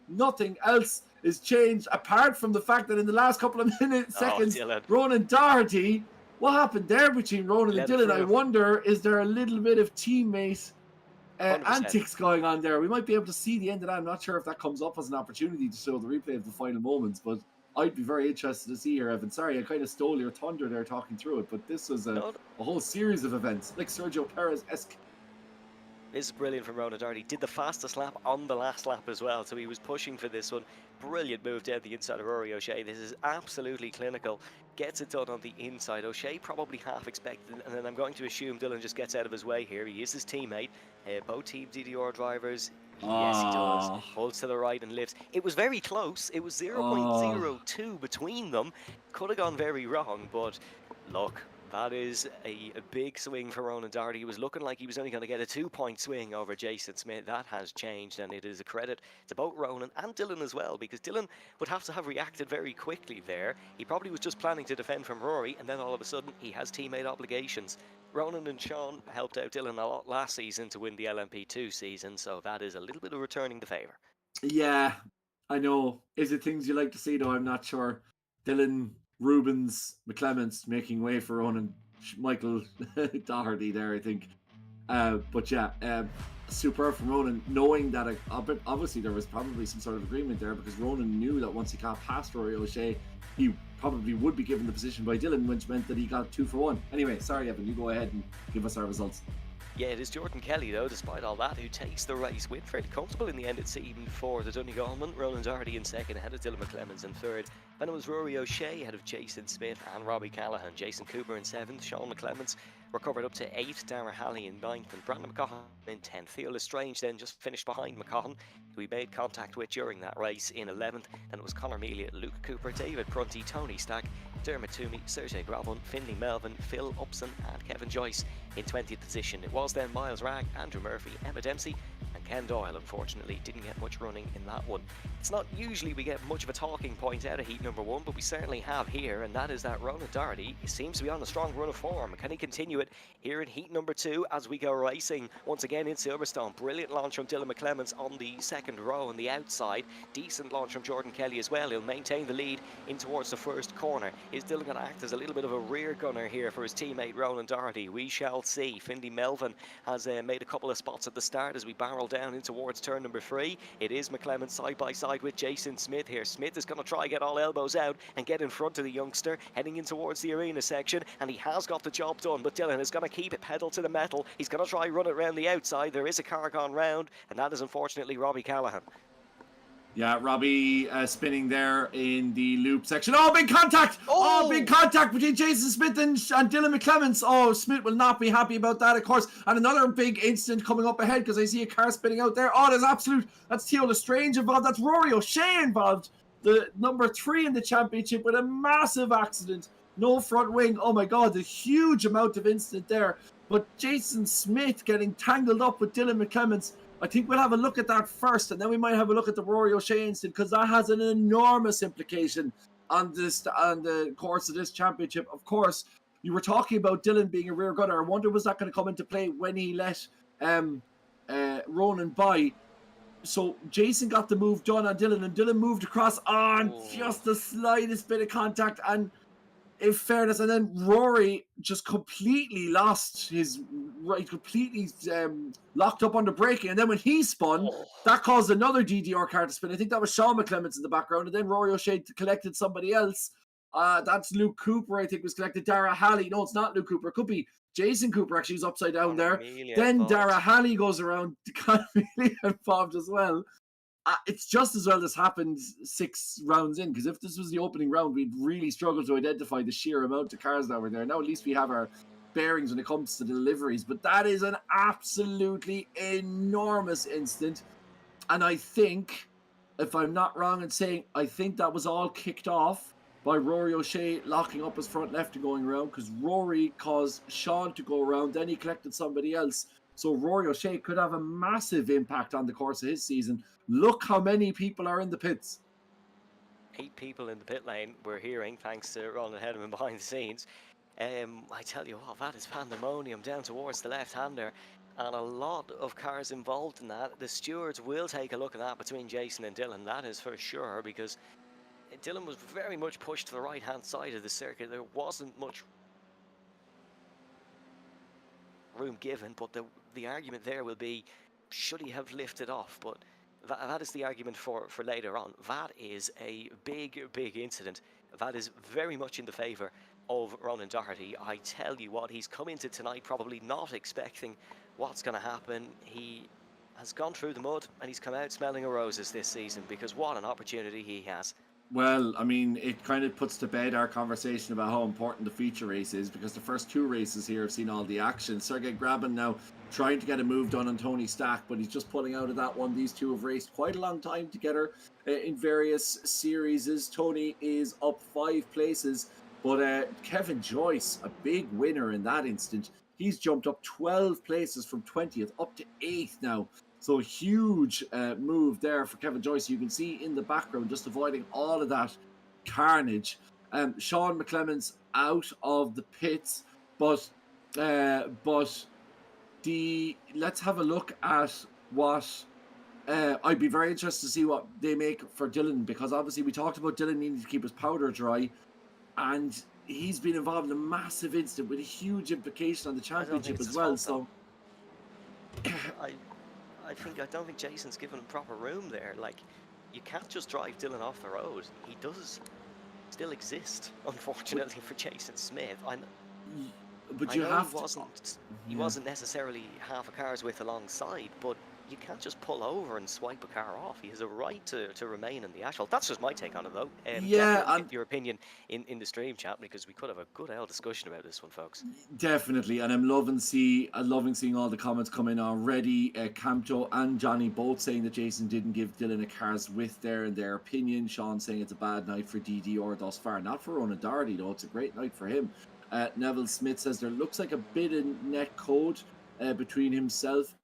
Nothing else is changed apart from the fact that in the last couple of seconds, Ronan Doherty, what happened there between Ronan and Dylan? I wonder, is there a little bit of teammate antics going on there? We might be able to see the end of that. I'm not sure if that comes up as an opportunity to show the replay of the final moments, but I'd be very interested to see here, Evan. Sorry, I kind of stole your thunder there talking through it, but this was a whole series of events, like Sergio Perez-esque. This is brilliant from Ronan Doherty. Did the fastest lap on the last lap as well, so he was pushing for this one. Brilliant move down the inside of Rory O'Shea. This is absolutely clinical. Gets it done on the inside. O'Shea probably half expected, and then I'm going to assume Dylan just gets out of his way here. He is his teammate. Both team DDR drivers. Yes, he does. Holds to the right and lifts. It was very close. It was 0.02 between them. Could have gone very wrong, but look. That is a big swing for Ronan Doherty. He was looking like he was only going to get a 2-point swing over Jason Smith. That has changed, and it is a credit to both Ronan and Dylan as well, because Dylan would have to have reacted very quickly there. He probably was just planning to defend from Rory, and then all of a sudden he has teammate obligations. Ronan and Sean helped out Dylan a lot last season to win the LMP2 season, so that is a little bit of returning the favour. Yeah, I know. Is it things you like to see, though? I'm not sure. Dylan, Rubens, McClements making way for Ronan, Michael Doherty there, I think. But yeah, superb from Ronan, knowing that obviously there was probably some sort of agreement there, because Ronan knew that once he got past Rory O'Shea, he probably would be given the position by Dylan, which meant that he got 2 for 1. Anyway, sorry Evan, you go ahead and give us our results. Yeah, it is Jordan Kelly, though, despite all that, who takes the race win fairly comfortable in the end. It's even for the Donegal. Ronan Doherty in second, ahead of Dylan McClements in third. Then it was Rory O'Shea ahead of Jason Smith and Robbie Callaghan. Jason Cooper in seventh, Sean McClements recovered up to 8th, Dara Halley in 9th, and Brandon McGahan in 10th. Theo Lestrange then just finished behind McGahan, who we made contact with during that race, in 11th. Then it was Conor Mealy, Luke Cooper, David Prunty, Tony Stack, Dermot Toomey, Sergey Galvin, Finlay Melvin, Phil Upson and Kevin Joyce in 20th position. It was then Miles Ragg, Andrew Murphy, Emma Dempsey and Ken Doyle. Unfortunately didn't get much running in that one. It's not usually we get much of a talking point out of heat number 1, but we certainly have here, and that is that Ronan Doherty seems to be on a strong run of form. Can he continue it here in heat number 2 as we go racing once again in Silverstone? Brilliant launch from Dylan McClements on the second row on the outside. Decent launch from Jordan Kelly as well. He'll maintain the lead in towards the first corner. Is Dylan going to act as a little bit of a rear gunner here for his teammate Ronan Doherty? We shall see. Finlay Melvin has made a couple of spots at the start as we barrel down in towards turn number 3. It is McClements side by side with Jason Smith here. Smith is going to try get all elbows out and get in front of the youngster heading in towards the arena section, and he has got the job done, but Dylan is going to keep it pedal to the metal. He's going to try run it around the outside. There is a car gone round, and that is unfortunately Robbie Callaghan. Yeah, Robbie spinning there in the loop section. Oh, big contact! Oh, big contact between Jason Smith and Dylan McClements. Oh, Smith will not be happy about that, of course. And another big incident coming up ahead because I see a car spinning out there. Oh, that's Theo Lestrange involved. That's Rory O'Shea involved. The number 3 in the championship with a massive accident. No front wing. Oh my God, a huge amount of incident there. But Jason Smith getting tangled up with Dylan McClements. I think we'll have a look at that first, and then we might have a look at the Rory O'Shea incident, because that has an enormous implication on the course of this championship. Of course, you were talking about Dylan being a rear gunner. I wonder, was that going to come into play when he let Ronan by? So Jason got the move done on Dylan, and Dylan moved across on just the slightest bit of contact, and in fairness, and then Rory just completely lost his right, completely locked up under braking, and then when he spun, that caused another DDR car to spin. I think that was Sean McClements in the background, and then Rory O'Shea collected somebody else. That's Luke Cooper, I think, was collected. Dara Halley, no, it's not Luke Cooper. It could be Jason Cooper, actually, who's upside down there. Then Dara Halley goes around, kind of really involved as well. It's just as well this happened 6 rounds in, because if this was the opening round, we'd really struggle to identify the sheer amount of cars that were there. Now at least we have our bearings when it comes to the deliveries, but that is an absolutely enormous incident. And I think, if I'm not wrong in saying, I think that was all kicked off by Rory O'Shea locking up his front left and going around, because Rory caused Sean to go around, then he collected somebody else. So Rory O'Shea could have a massive impact on the course of his season. Look how many people are in the pits. 8 people in the pit lane, we're hearing, thanks to Ronan Hederman behind the scenes. I tell you what, that is pandemonium down towards the left-hander, and a lot of cars involved in that. The stewards will take a look at that between Jason and Dylan, that is for sure, because Dylan was very much pushed to the right-hand side of the circuit. There wasn't much room given, but the argument there will be, should he have lifted off? But that is the argument for later on. That is a big incident. That is very much in the favour of Ronan Doherty. I tell you what, he's come into tonight probably not expecting what's going to happen. He has gone through the mud and he's come out smelling of roses this season, because what an opportunity he has. Well, I mean, it kind of puts to bed our conversation about how important the feature race is, because the first 2 races here have seen all the action. Sergey Grabin now trying to get a move done on Tony Stack, but he's just pulling out of that one. These 2 have raced quite a long time together in various series. Tony is up 5 places, but Kevin Joyce, a big winner in that instant. He's jumped up 12 places from 20th up to 8th now. So a huge move there for Kevin Joyce. You can see in the background, just avoiding all of that carnage. Sean McClements out of the pits, but let's have a look at what I'd be very interested to see what they make for Dylan, because obviously we talked about Dylan needing to keep his powder dry, and he's been involved in a massive incident with a huge implication on the championship as well. So I don't think Jason's given him proper room there. Like, you can't just drive Dylan off the road. He does still exist, unfortunately, for Jason Smith. But you have he wasn't necessarily half a car's width alongside, but you can't just pull over and swipe a car off. He has a right to remain in the asphalt. That's just my take on it, though. Yeah, your opinion in the stream chat, because we could have a good old discussion about this one, folks. Definitely, and I'm loving seeing all the comments come in already. Camto and Johnny both saying that Jason didn't give Dylan a car's width there in their opinion. Sean saying it's a bad night for DDR thus far. Not for Ronan Doherty, though. It's a great night for him. Neville Smith says there looks like a bit of net code between himself.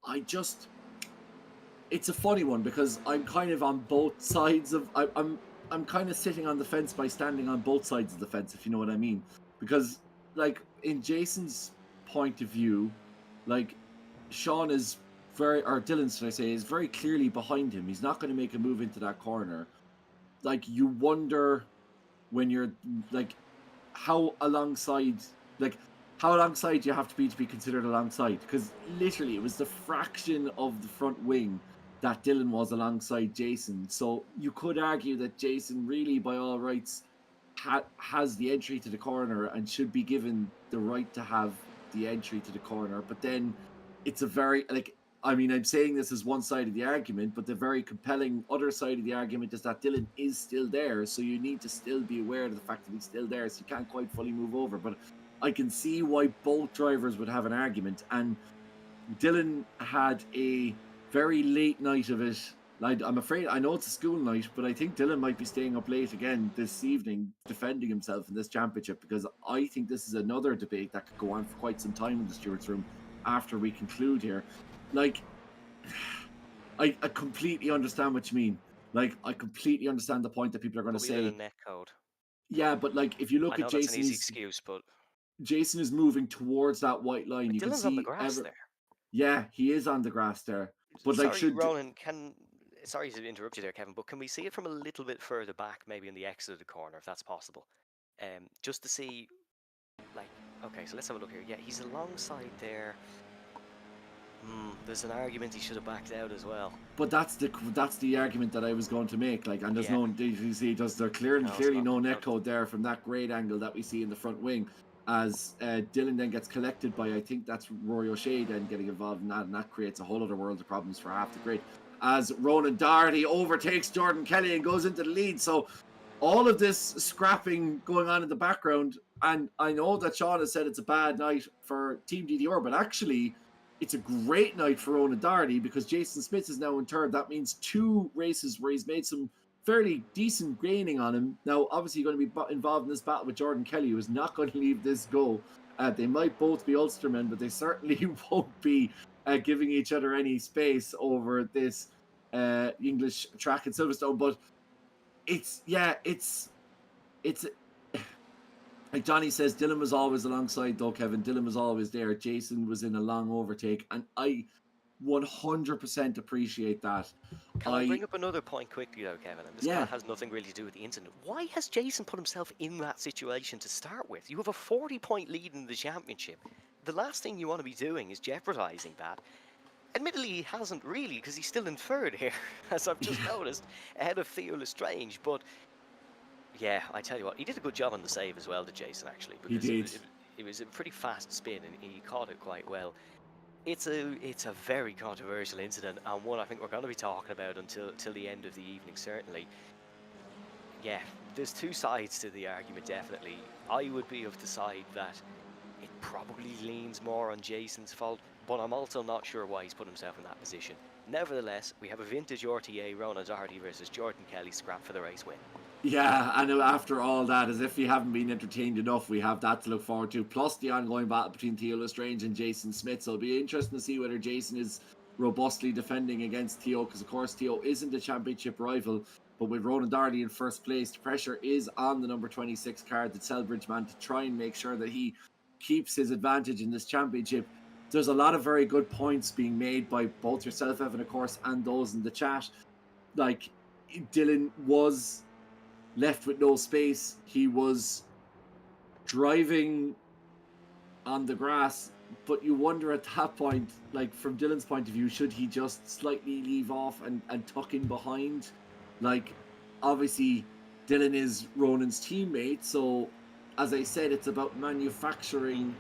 It's a funny one, because I'm kind of on both sides of. I'm kind of sitting on the fence by standing on both sides of the fence, if you know what I mean. Because, like, in Jason's point of view, like, Sean is Dylan, should I say, is very clearly behind him. He's not going to make a move into that corner. Like, you wonder when you're like, how alongside you have to be considered alongside, because literally it was the fraction of the front wing that Dylan was alongside Jason. So you could argue that Jason really, by all rights, has the entry to the corner and should be given the right to have the entry to the corner. But then it's a very, like, I mean, I'm saying this as one side of the argument, but the very compelling other side of the argument is that Dylan is still there. So you need to still be aware of the fact that he's still there. So you can't quite fully move over. But I can see why both drivers would have an argument. And Dylan had a very late night of it. I'm afraid, I know it's a school night, but I think Dylan might be staying up late again this evening defending himself in this championship, because I think this is another debate that could go on for quite some time in the stewards' room after we conclude here. Like, I completely understand what you mean. Like, I completely understand the point that people are going to say. Net code. Yeah, but like, if you look at Jason, that's an easy excuse, but Jason is moving towards that white line. but You Dylan's can see on the grass there. Yeah, he is on the grass there. But sorry, like, should Ronan, sorry to interrupt you there, Kevin, but can we see it from a little bit further back, maybe in the exit of the corner, if that's possible? Just to see, like, okay, so let's have a look here. Yeah, he's alongside there. There's an argument he should have backed out as well. But that's the argument that I was going to make. Like, and there's no, you see, there's clearly no net code there from that great angle that we see in the front wing. As Dylan then gets collected by, I think that's Rory O'Shea then getting involved in that, and that creates a whole other world of problems for half the grid. As Ronan Doherty overtakes Jordan Kelly and goes into the lead. So all of this scrapping going on in the background, and I know that Sean has said it's a bad night for Team DDR, but actually it's a great night for Ronan Doherty, because Jason Smith is now in third. That means 2 races where he's made some fairly decent gaining on him. Now, obviously, going to be involved in this battle with Jordan Kelly, who is not going to leave this go. They might both be Ulstermen, but they certainly won't be giving each other any space over this English track in Silverstone. But it's like Johnny says, Dylan was always alongside, though, Kevin. Dylan was always there. Jason was in a long overtake, and I 100% appreciate that. Can I bring up another point quickly, though, Kevin? And this kind of has nothing really to do with the incident. Why has Jason put himself in that situation to start with? You have a 40-point lead in the championship. The last thing you want to be doing is jeopardising that. Admittedly, he hasn't really, because he's still in third here, as I've just noticed, ahead of Theo Lestrange. But yeah, I tell you what, he did a good job on the save as well, to Jason, actually. He did. It was a pretty fast spin, and he caught it quite well. It's a very controversial incident, and one I think we're going to be talking about till the end of the evening, certainly. Yeah, there's 2 sides to the argument, definitely. I would be of the side that it probably leans more on Jason's fault, but I'm also not sure why he's put himself in that position. Nevertheless, we have a vintage RTA, Ronan Doherty versus Jordan Kelly, scrap for the race win. Yeah, and after all that, as if we haven't been entertained enough, we have that to look forward to, plus the ongoing battle between Theo Lestrange and Jason Smith. So it'll be interesting to see whether Jason is robustly defending against Theo, because of course Theo isn't a championship rival, but with Ronan Doherty in first place, the pressure is on the number 26 car, the Selbridge man, to try and make sure that he keeps his advantage in this championship. There's a lot of very good points being made by both yourself, Evan, of course, and those in the chat. Like, Dylan was left with no space. He was driving on the grass, but you wonder at that point, like, from Dylan's point of view, should he just slightly leave off and tuck in behind? Like, obviously Dylan is Ronan's teammate, so as I said, it's about manufacturing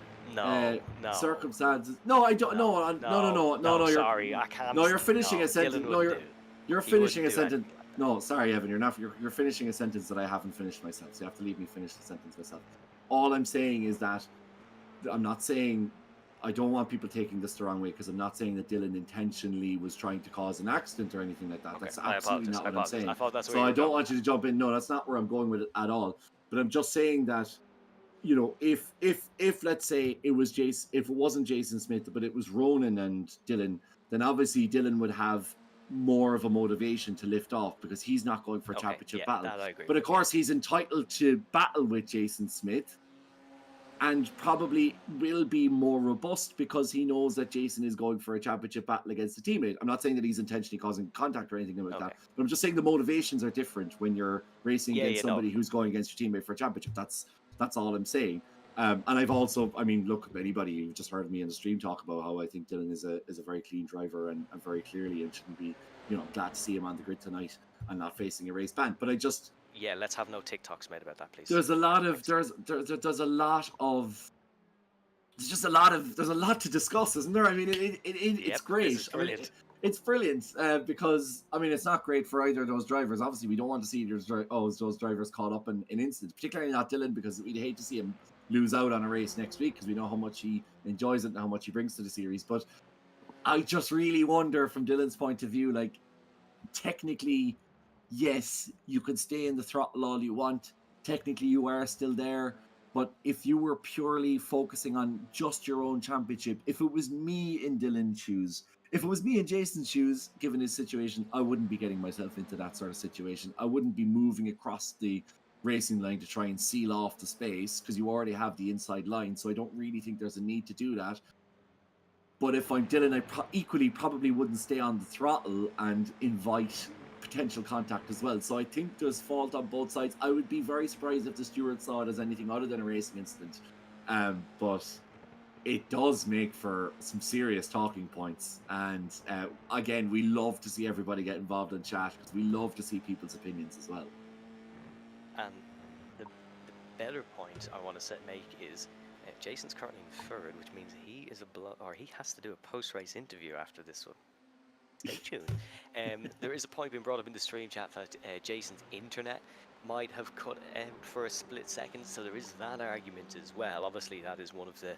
circumstances. No, I don't. No. Sorry, I can't. No, you're finishing a sentence. No, you're finishing a sentence. No, sorry, Evan, you're not. You're finishing a sentence that I haven't finished myself. So you have to leave me finish the sentence myself. All I'm saying is that I'm not saying, I don't want people taking this the wrong way, because I'm not saying that Dylan intentionally was trying to cause an accident or anything like that. Okay, that's absolutely not what I'm saying. I thought that's so I don't want you to jump in. No, that's not where I'm going with it at all. But I'm just saying that, you know, if let's say it was Jason, if it wasn't Jason Smith, but it was Ronan and Dylan, then obviously Dylan would have more of a motivation to lift off, because he's not going for a championship battle. But of course, he's entitled to battle with Jason Smith, and probably will be more robust because he knows that Jason is going for a championship battle against a teammate. I'm not saying that he's intentionally causing contact or anything like that, but I'm just saying the motivations are different when you're racing against somebody who's going against your teammate for a championship. That's all I'm saying. And I've also, I mean, look, anybody who just heard me in the stream talk about how I think Dylan is a very clean driver and very clearly, and shouldn't be, you know, glad to see him on the grid tonight and not facing a race ban. But I just, yeah, let's have no TikToks made about that, please. There's a lot of there's a lot of there's just there's a lot to discuss, isn't there? I mean, it's Yep, this is great. I mean, brilliant. it's brilliant because I mean, it's not great for either of those drivers. Obviously, we don't want to see those drivers caught up in incidents, particularly not Dylan, because we'd hate to see him lose out on a race next week because we know how much he enjoys it and how much he brings to the series. But I just really wonder, from Dylan's point of view, like, technically, yes, you can stay in the throttle all you want. Technically, you are still there. But if you were purely focusing on just your own championship, if it was me in Dylan's shoes, if it was me in Jason's shoes, given his situation, I wouldn't be getting myself into that sort of situation. I wouldn't be moving across the racing line to try and seal off the space because you already have the inside line. So I don't really think there's a need to do that. But if I'm Dylan, I equally probably wouldn't stay on the throttle and invite potential contact as well. So I think there's fault on both sides. I would be very surprised if the steward saw it as anything other than a racing incident. But it does make for some serious talking points. And again, we love to see everybody get involved in chat because we love to see people's opinions as well. And the better point I want to make is Jason's currently in third, which means he has to do a post-race interview after this one. Stay tuned. There is a point being brought up in the stream chat that Jason's internet might have cut out for a split second, so there is that argument as well. Obviously, that is one of the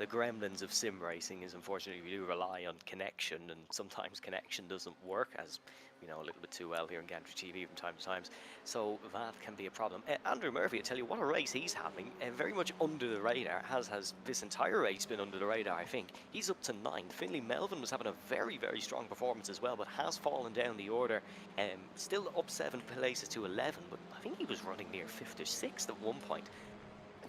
gremlins of sim racing, is unfortunately we do rely on connection, and sometimes connection doesn't work, as we know a little bit too well here in Gantry TV from time to time. So that can be a problem. Andrew Murphy, I tell you what a race he's having, very much under the radar, has this entire race been under the radar, I think. He's up to 9th. Finley Melvin was having a very, very strong performance as well, but has fallen down the order. Still up 7 places to 11, but I think he was running near 5th or 6th at one point.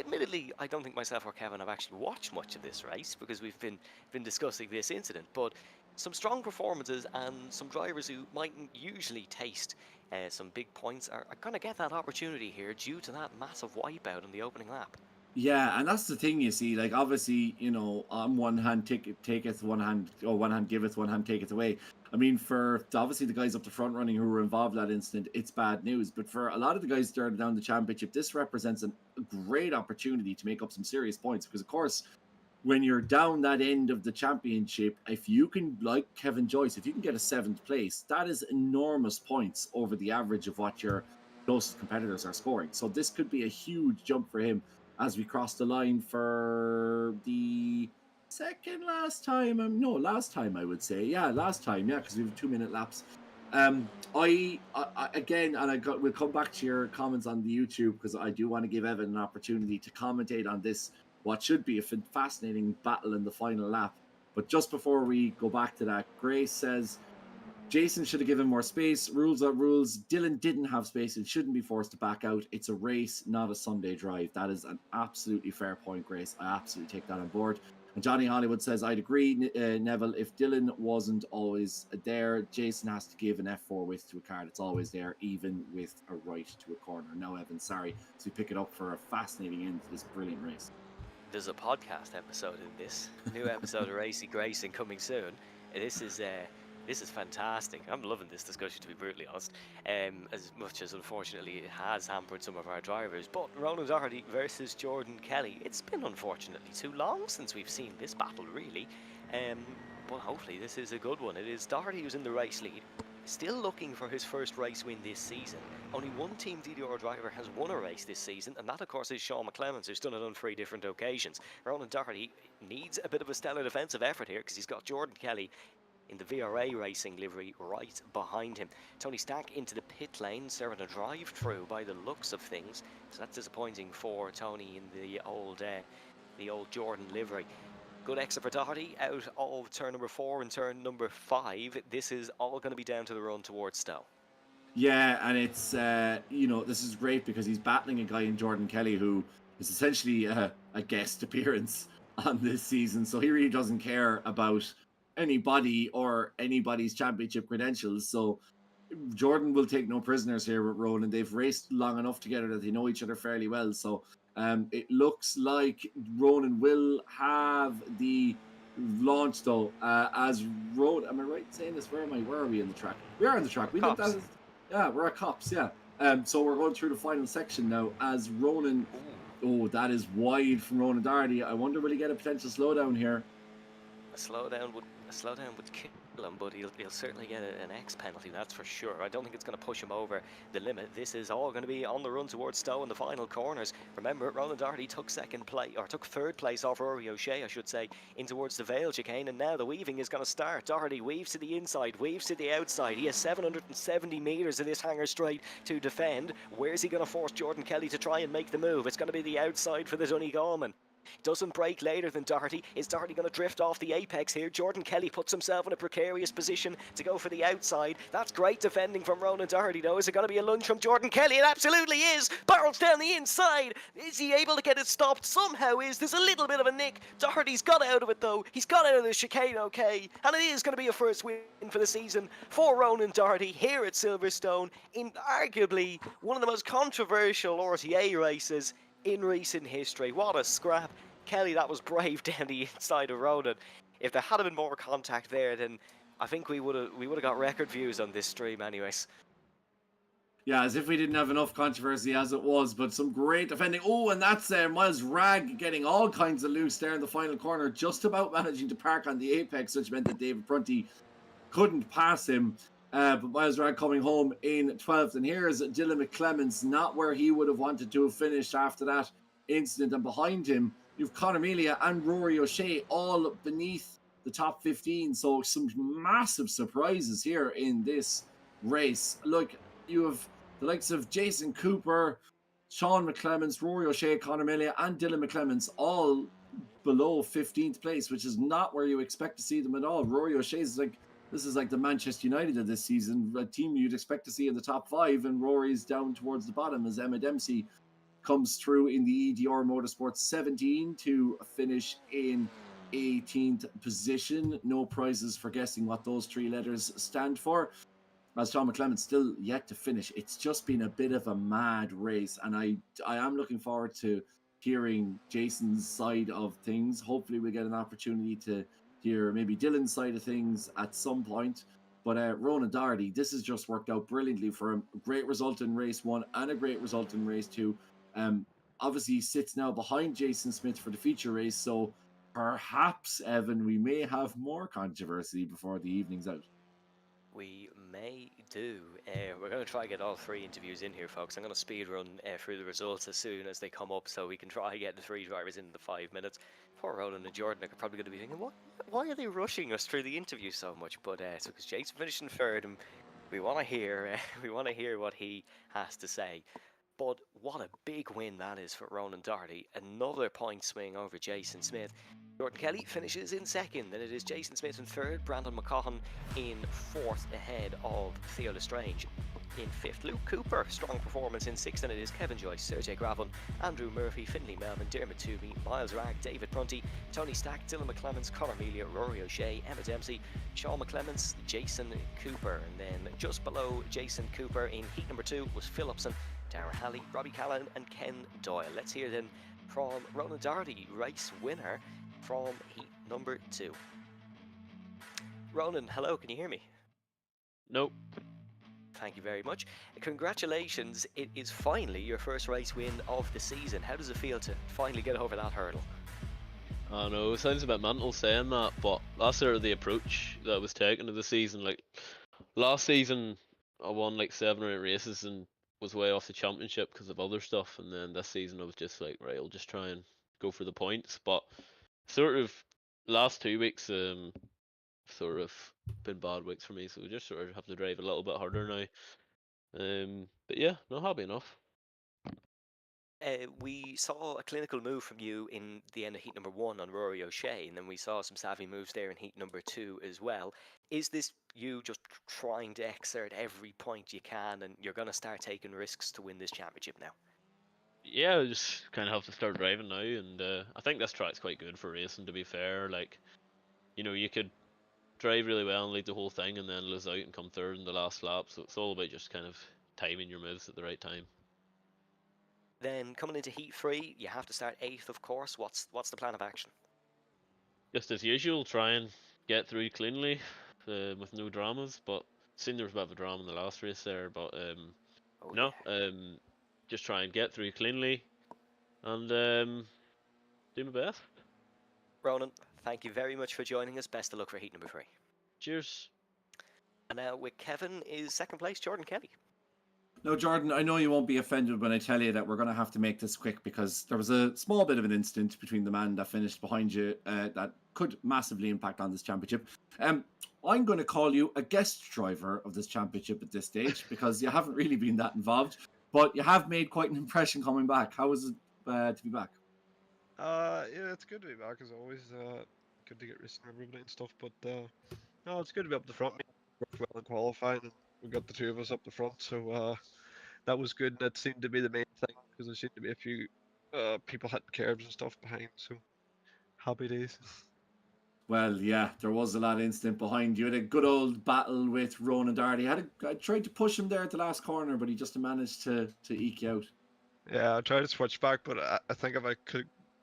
Admittedly, I don't think myself or Kevin have actually watched much of this race because we've been discussing this incident, but some strong performances and some drivers who mightn't usually taste some big points are going to get that opportunity here due to that massive wipeout in the opening lap. Yeah, and that's the thing, you see, like, obviously, you know, on one hand taketh, one hand giveth, one hand taketh away. I mean, for obviously the guys up the front running who were involved in that incident, it's bad news. But for a lot of the guys started down the championship, this represents a great opportunity to make up some serious points. Because, of course, when you're down that end of the championship, if you can, like Kevin Joyce, if you can get a 7th place, that is enormous points over the average of what your closest competitors are scoring. So this could be a huge jump for him as we cross the line for the last time, I would say. Yeah, last time, yeah, because we have 2-minute laps. We'll come back to your comments on the YouTube because I do want to give Evan an opportunity to commentate on this, what should be a fascinating battle in the final lap. But just before we go back to that, Grace says, Jason should have given more space. Rules are rules. Dylan didn't have space and shouldn't be forced to back out. It's a race, not a Sunday drive. That is an absolutely fair point, Grace. I absolutely take that on board. And Johnny Hollywood says, I'd agree, Neville. If Dylan wasn't always there, Jason has to give an F4 width to a car that's always there, even with a right to a corner. No, Evan, sorry. So we pick it up for a fascinating end to this brilliant race. There's a podcast episode in this. New episode of Racy Grayson coming soon. This is fantastic. I'm loving this discussion, to be brutally honest, as much as unfortunately it has hampered some of our drivers. But Ronan Doherty versus Jordan Kelly, it's been unfortunately too long since we've seen this battle, really. But hopefully this is a good one. It is Doherty who's in the race lead, still looking for his first race win this season. Only one Team DDR driver has won a race this season, and that of course is Sean McClemens, who's done it on 3 different occasions. Ronan Doherty needs a bit of a stellar defensive effort here because he's got Jordan Kelly in the VRA Racing livery right behind him. Tony Stack into the pit lane, serving a drive through by the looks of things, so that's disappointing for Tony in the old Jordan livery. Good exit for Doherty out of turn number 4 and turn number 5. This is all going to be down to the run towards Stowe. Yeah, and it's this is great because he's battling a guy in Jordan Kelly who is essentially a guest appearance on this season, so he really doesn't care about anybody or anybody's championship credentials. So Jordan will take no prisoners here with Ronan. They've raced long enough together that they know each other fairly well. So it looks like Ronan will have the launch though. As Ronan, am I right in saying this? Where are we in the track? We are in the track. Cops. Yeah, we're at Cops. Yeah. So we're going through the final section now as Ronan Oh, that is wide from Ronan Darty. I wonder will he get a potential slowdown here? A slowdown would kill him, but he'll certainly get an X penalty, that's for sure. I don't think it's going to push him over the limit. This is all going to be on the run towards Stowe in the final corners. Remember, Ronan Darty took third place off Rory O'Shea, I should say, in towards the Vale chicane, and now the weaving is going to start. Darty weaves to the inside, weaves to the outside. He has 770 metres of this hanger straight to defend. Where's he going to force Jordan Kelly to try and make the move? It's going to be the outside for the Donegalman. Doesn't break later than Darty. Is Darty going to drift off the apex here? Jordan Kelly puts himself in a precarious position to go for the outside. That's great defending from Ronan Darty, though. Is it going to be a lunge from Jordan Kelly? It absolutely is. Barrels down the inside. Is he able to get it stopped? Somehow is. There's a little bit of a nick. Darty's got out of it, though. He's got out of the chicane okay. And it is going to be a first win for the season for Ronan Darty here at Silverstone in arguably one of the most controversial RTA races in recent history. What a scrap. Kelly, that was brave down the inside of Ronan. If there had been more contact there, then I think we would have got record views on this stream anyways. Yeah, as if we didn't have enough controversy as it was, but some great defending. Oh, and that's Miles Ragg getting all kinds of loose there in the final corner, just about managing to park on the apex, which meant that David Prunty couldn't pass him. But Miles Ragg coming home in 12th. And here's Dylan McClements, not where he would have wanted to have finished after that incident. And behind him, you've Conor Melia and Rory O'Shea all beneath the top 15. So some massive surprises here in this race. Look, you have the likes of Jason Cooper, Sean McClements, Rory O'Shea, Conor Melia, and Dylan McClements all below 15th place, which is not where you expect to see them at all. Rory O'Shea is this is like the Manchester United of this season, a team you'd expect to see in the top 5, and Rory's down towards the bottom as Emma Dempsey comes through in the EDR Motorsports 17 to finish in 18th position. No prizes for guessing what those 3 letters stand for, as Sean McClements still yet to finish. It's just been a bit of a mad race, and I am looking forward to hearing Jason's side of things. Hopefully we'll get an opportunity to hear maybe Dylan's side of things at some point. But Ronan Darty, this has just worked out brilliantly for him. A great result in race 1 and a great result in race 2. Obviously he sits now behind Jason Smith for the feature race, so perhaps, Evan, we may have more controversy before the evening's out. We may do. We're going to try to get all 3 interviews in here, folks. I'm going to speed run through the results as soon as they come up, so we can try to get the 3 drivers in the 5 minutes. Poor Ronan and Jordan are probably going to be thinking, why are they rushing us through the interview so much? But it's because Jason finished in 3rd, and we want to hear what he has to say. But what a big win that is for Ronan Darty. Another point swing over Jason Smith. Jordan Kelly finishes in 2nd, then it is Jason Smith in 3rd, Brandon McCaughan in 4th ahead of Theo Lestrange in 5th. Luke Cooper, strong performance in 6th, and it is Kevin Joyce, Sergey Gravin, Andrew Murphy, Finlay Melvin, Dermot Toomey, Miles Ragg, David Prunty, Tony Stack, Dylan McClements, Conor Melia, Rory O'Shea, Emma Dempsey, Sean McClements, Jason Cooper, and then just below Jason Cooper in heat number 2 was Phillipson, Darragh Halley, Robbie Callan and Ken Doyle. Let's hear then from Ronan Darty, race winner from heat number 2. Ronan, hello, can you hear me? Nope. Thank you very much. Congratulations, it is finally your first race win of the season. How does it feel to finally get over that hurdle? I know, it sounds a bit mental saying that, but that's sort of the approach that was taken to the season. Like, last season I won like 7 or 8 races and was way off the championship because of other stuff, and then this season I was just like, right, I'll just try and go for the points. But sort of last 2 weeks sort of been bad weeks for me, so we just sort of have to drive a little bit harder now. But yeah, not happy enough. We saw a clinical move from you in the end of heat number 1 on Rory O'Shea, and then we saw some savvy moves there in heat number 2 as well. Is this you just trying to exert every point you can, and you're going to start taking risks to win this championship now? Yeah, I just kind of have to start driving now, and I think this track's quite good for racing, to be fair. Like, you know, you could drive really well and lead the whole thing and then lose out and come 3rd in the last lap, so it's all about just kind of timing your moves at the right time. Then coming into heat 3, you have to start 8th, of course. What's the plan of action? Just as usual, try and get through cleanly with no dramas. But seen there was a bit of a drama in the last race there, but just try and get through cleanly, and do my best. Ronan, thank you very much for joining us. Best of luck for heat number 3. Cheers. And now with Kevin is second place, Jordan Kelly. Now, Jordan, I know you won't be offended when I tell you that we're going to have to make this quick because there was a small bit of an incident between the man that finished behind you that could massively impact on this championship. I'm going to call you a guest driver of this championship at this stage because you haven't really been that involved, but you have made quite an impression coming back. How was it to be back? Yeah, it's good to be back as always. Good to get racing everybody and stuff, but no, it's good to be up the front. We worked well in qualifying, and we got the two of us up the front, so that was good. And that seemed to be the main thing because there seemed to be a few people hitting curbs and stuff behind. So happy days. Well, yeah, there was a lot of incident behind you. Had a good old battle with Ronan. I tried to push him there at the last corner, but he just managed to eke you out. Yeah, I tried to switch back, but I think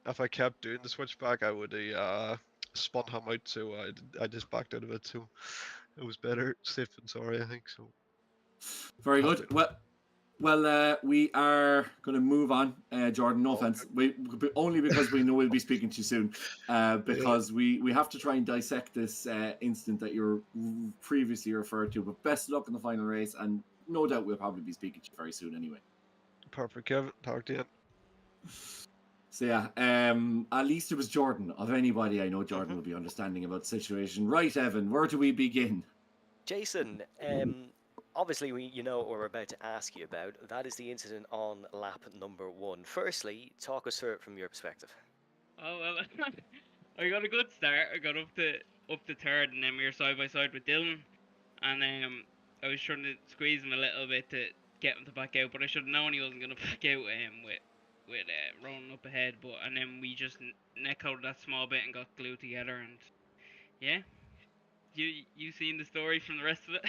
if I kept doing the switchback, I would have spun him out. So I just backed out of it. So it was better safe than sorry, I think. So Very happy good. enough. Well, we are going to move on, Jordan. No Okay. offense, only because we know we'll be speaking to you soon. Because we have to try and dissect this incident that you were previously referred to. But best of luck in the final race, and no doubt we'll probably be speaking to you very soon anyway. Perfect, Kevin. Talk to you. So yeah, at least it was Jordan. Of anybody, I know Jordan will be understanding about the situation. Right, Evan, where do we begin? Jason, obviously you know what we're about to ask you about. That is the incident on lap number 1. Firstly, talk us through it from your perspective. Oh well, I got a good start. I got up to third, and then we were side by side with Dylan, and I was trying to squeeze him a little bit to get him to back out, but I should have known he wasn't gonna back out with Ronan up ahead. But and then we just neck coated that small bit and got glued together, and yeah, you seen the story from the rest of it.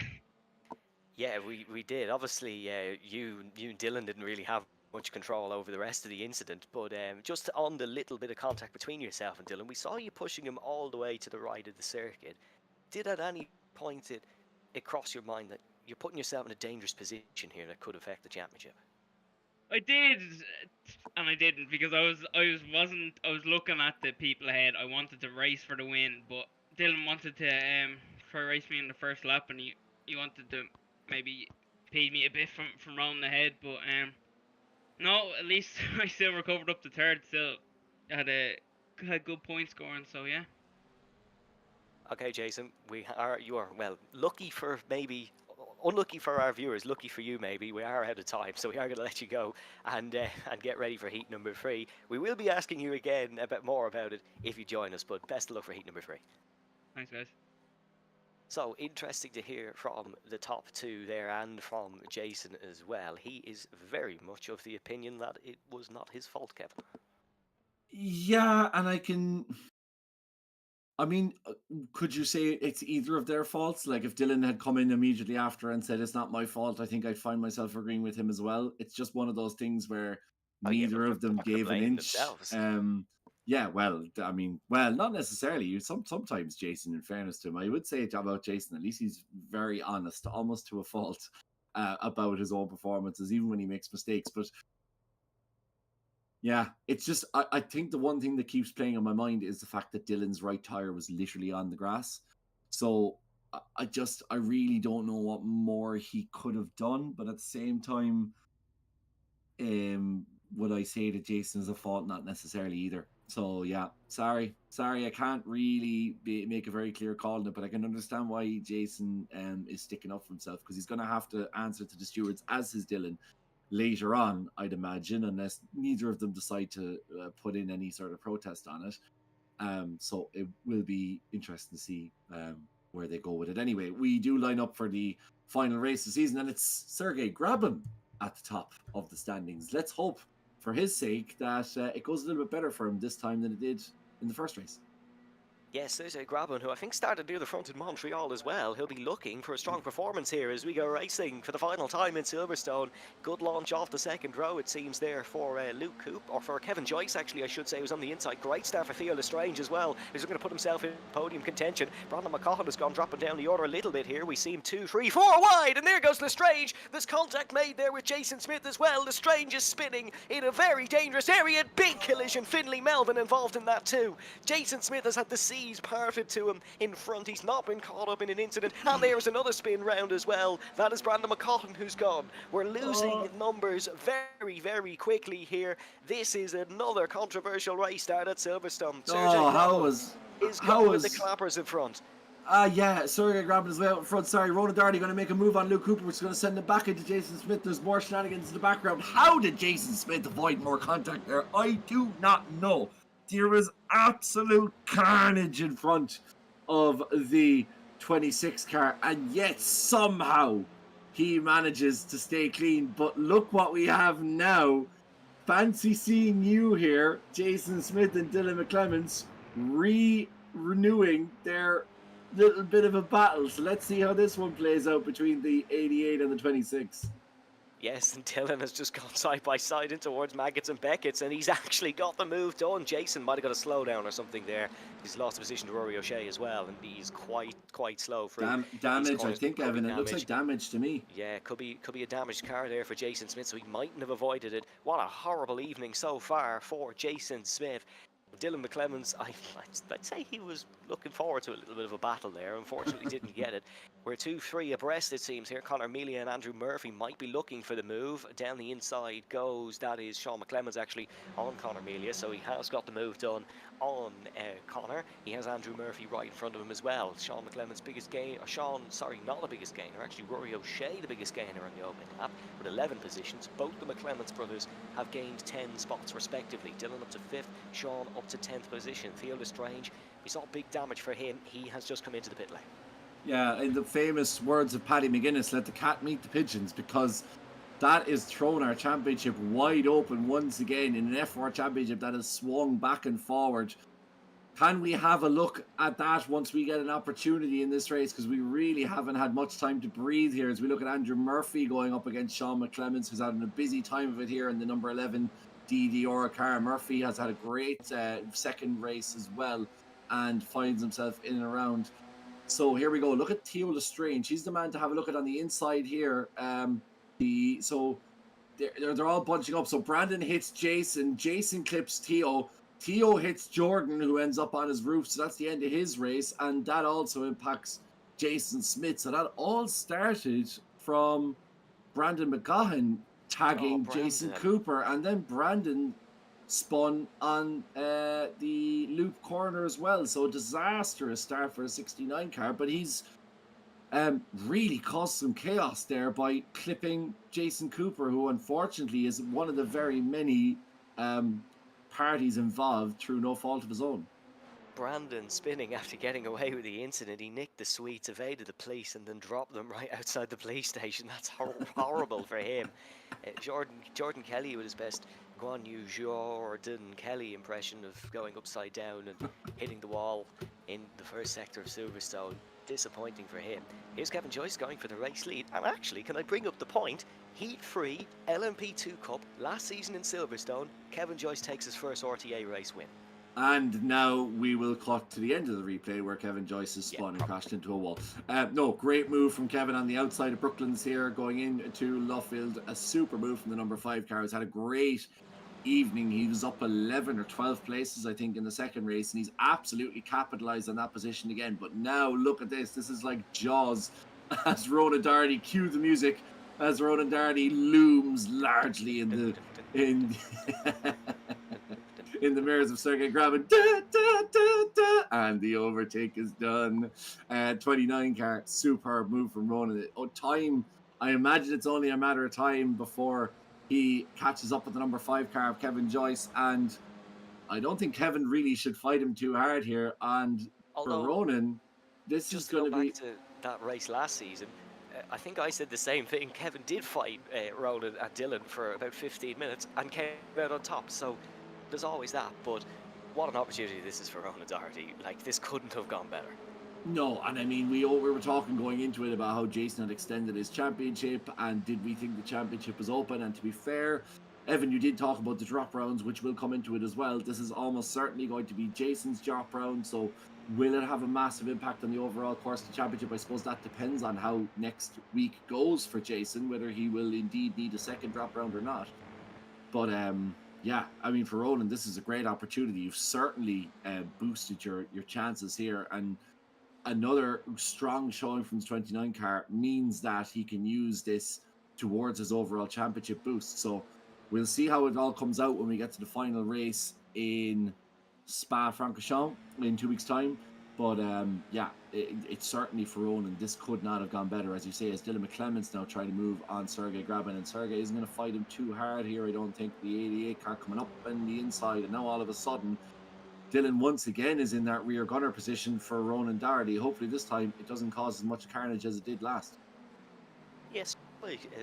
Yeah, we did. Obviously, you and Dylan didn't really have much control over the rest of the incident, but just on the little bit of contact between yourself and Dylan, we saw you pushing him all the way to the right of the circuit. Did at any point it cross your mind that you're putting yourself in a dangerous position here that could affect the championship? I did, and I didn't because I was looking at the people ahead. I wanted to race for the win, but Dylan wanted to try race me in the first lap, and he wanted to maybe impede me a bit from Ronan ahead. But no, at least I still recovered up to third. Still had good point scoring. So yeah. Okay, Jason, you are well lucky for maybe. Unlucky for our viewers, lucky for you maybe, we are out of time, so we are going to let you go and get ready for heat number 3. We will be asking you again a bit more about it if you join us, but best of luck for heat number 3. Thanks, guys. So, interesting to hear from the top 2 there and from Jason as well. He is very much of the opinion that it was not his fault, Kevin. Yeah, and could you say it's either of their faults? Like if Dylan had come in immediately after and said it's not my fault, I think I'd find myself agreeing with him as well. It's just one of those things where neither of them gave an inch. Themselves. Yeah, well, not necessarily. Sometimes Jason, in fairness to him, I would say about Jason, at least he's very honest, almost to a fault, about his own performances, even when he makes mistakes. But yeah, it's just I think the one thing that keeps playing on my mind is the fact that Dylan's right tire was literally on the grass. So I really don't know what more he could have done, but at the same time, would I say that Jason is a fault? Not necessarily either. So yeah, sorry, I can't really make a very clear call on it, but I can understand why Jason is sticking up for himself because he's going to have to answer to the stewards as his Dylan later on, I'd imagine, unless neither of them decide to put in any sort of protest on it. So it will be interesting to see where they go with it. Anyway, we do line up for the final race of the season, and it's Sergey Grabin at the top of the standings. Let's hope, for his sake, that it goes a little bit better for him this time than it did in the first race. Yes, there's a Galvin who I think started near the front in Montreal as well. He'll be looking for a strong performance here as we go racing for the final time in Silverstone. Good launch off the second row, it seems, there for Luke Coop, or for Kevin Joyce, actually, I should say, who's on the inside. Great start for Theo Lestrange as well, who's going to put himself in podium contention. Brandon McCaughan has gone dropping down the order a little bit here. We see him 2, 3, 4 wide, and there goes Lestrange. There's contact made there with Jason Smith as well. Lestrange is spinning in a very dangerous area. Big collision. Finley Melvin involved in that too. Jason Smith has had the seas parted to him in front. He's not been caught up in an incident. And there's another spin round as well. That is Brandon McCaughan who's gone. We're losing numbers very, very quickly here. This is another controversial race start at Silverstone. Going with the clappers in front. Yeah, Sergey Galvin is way out in front. Sorry, Ronan Darty going to make a move on Luke Cooper, which is going to send him back into Jason Smith. There's more shenanigans in the background. How did Jason Smith avoid more contact there? I do not know. There was absolute carnage in front of the 26 car, and yet somehow he manages to stay clean. But look what we have now. Fancy seeing you here, Jason Smith and Dylan McClemens, renewing their little bit of a battle. So let's see how this one plays out between the 88 and the 26. Yes, and Dylan has just gone side by side in towards Maggots and Beckett's, and he's actually got the move done. Jason might have got a slowdown or something there. He's lost the position to Rory O'Shea as well, and he's quite slow for damage, I think, Evan. It looks like damage to me. Yeah, could be a damaged car there for Jason Smith, so he mightn't have avoided it. What a horrible evening so far for Jason Smith. Dylan McClemens, I'd say he was looking forward to a little bit of a battle there. Unfortunately, didn't get it. We're 2-3 abreast, it seems here. Connor Mealy and Andrew Murphy might be looking for the move. Down the inside goes, that is Sean McClemens actually on Connor Mealy, so he has got the move done on Connor. He has Andrew Murphy right in front of him as well. Sean McClemens' biggest gain, not the biggest gainer, actually Rory O'Shea the biggest gainer on the opening lap with 11 positions. Both the McClemens brothers have gained 10 spots respectively. Dylan up to 5th, Sean up to 10th position. Theo Lestrange, we saw big damage for him. He has just come into the pit lane. Yeah, in the famous words of Paddy McGuinness, let the cat meet the pigeons, because that is thrown our championship wide open once again in an F4 championship that has swung back and forward. Can we have a look at that once we get an opportunity in this race? Because we really haven't had much time to breathe here as we look at Andrew Murphy going up against Sean McClemens, who's having a busy time of it here in the number 11 DDR car. Murphy has had a great second race as well and finds himself in and around. So here we go. Look at Theo Lestrange. He's the man to have a look at on the inside here. So they're all bunching up. So Brandon hits Jason. Jason clips Theo. Theo hits Jordan, who ends up on his roof. So that's the end of his race. And that also impacts Jason Smith. So that all started from Brandon McCaughan tagging Jason Cooper. And then Brandon spun on the loop corner as well. So a disastrous start for a 69 car. But he's really caused some chaos there by clipping Jason Cooper, who unfortunately is one of the very many parties involved through no fault of his own. Brandon spinning after getting away with the incident. He nicked the sweets, evaded the police, and then dropped them right outside the police station. That's horrible for him. Jordan Kelly with his best Guan Yu Jordan Kelly impression of going upside down and hitting the wall in the first sector of Silverstone. Disappointing for him. Here's Kevin Joyce going for the race lead. And actually, can I bring up the point? Heat 3 LMP2 Cup last season in Silverstone. Kevin Joyce takes his first RTA race win. And now we will cut to the end of the replay where Kevin Joyce is spun and crashed into a wall. No, great move from Kevin on the outside of Brooklands here, going into Luffield. A super move from the number 5 car. He's had a great evening. He was up 11 or 12 places, I think, in the second race, and he's absolutely capitalized on that position again. But now look at this. This is like Jaws as Ronan Darty, cue the music, as Ronan Darty looms largely in the in the mirrors of Sergey Galvin. And the overtake is done. 29 car, superb move from Ronan. Time, I imagine it's only a matter of time before he catches up with the number 5 car of Kevin Joyce, and I don't think Kevin really should fight him too hard here. And for Ronan, this is going to be... Just to go back to that race last season, I think I said the same thing. Kevin did fight Ronan and Dylan for about 15 minutes and came out on top, so there's always that. But what an opportunity this is for Ronan Doherty. Like, this couldn't have gone better. No, and I mean, we were talking going into it about how Jason had extended his championship, and did we think the championship was open? And to be fair, Evan, you did talk about the drop rounds, which will come into it as well. This is almost certainly going to be Jason's drop round, so will it have a massive impact on the overall course of the championship? I suppose that depends on how next week goes for Jason, whether he will indeed need a second drop round or not. But yeah, I mean, for Ronan, this is a great opportunity. You've certainly boosted your chances here, and another strong showing from the 29 car means that he can use this towards his overall championship boost. So we'll see how it all comes out when we get to the final race in Spa-Francorchamps in 2 weeks' time. But yeah, it's certainly for Ronan. This could not have gone better, as you say, as Dylan McClement's now trying to move on Sergey Grabin, and Sergey isn't going to fight him too hard here. I don't think. The 88 car coming up in the inside, and now all of a sudden Dylan once again is in that rear gunner position for Ronan Doherty. Hopefully this time it doesn't cause as much carnage as it did last. Yes,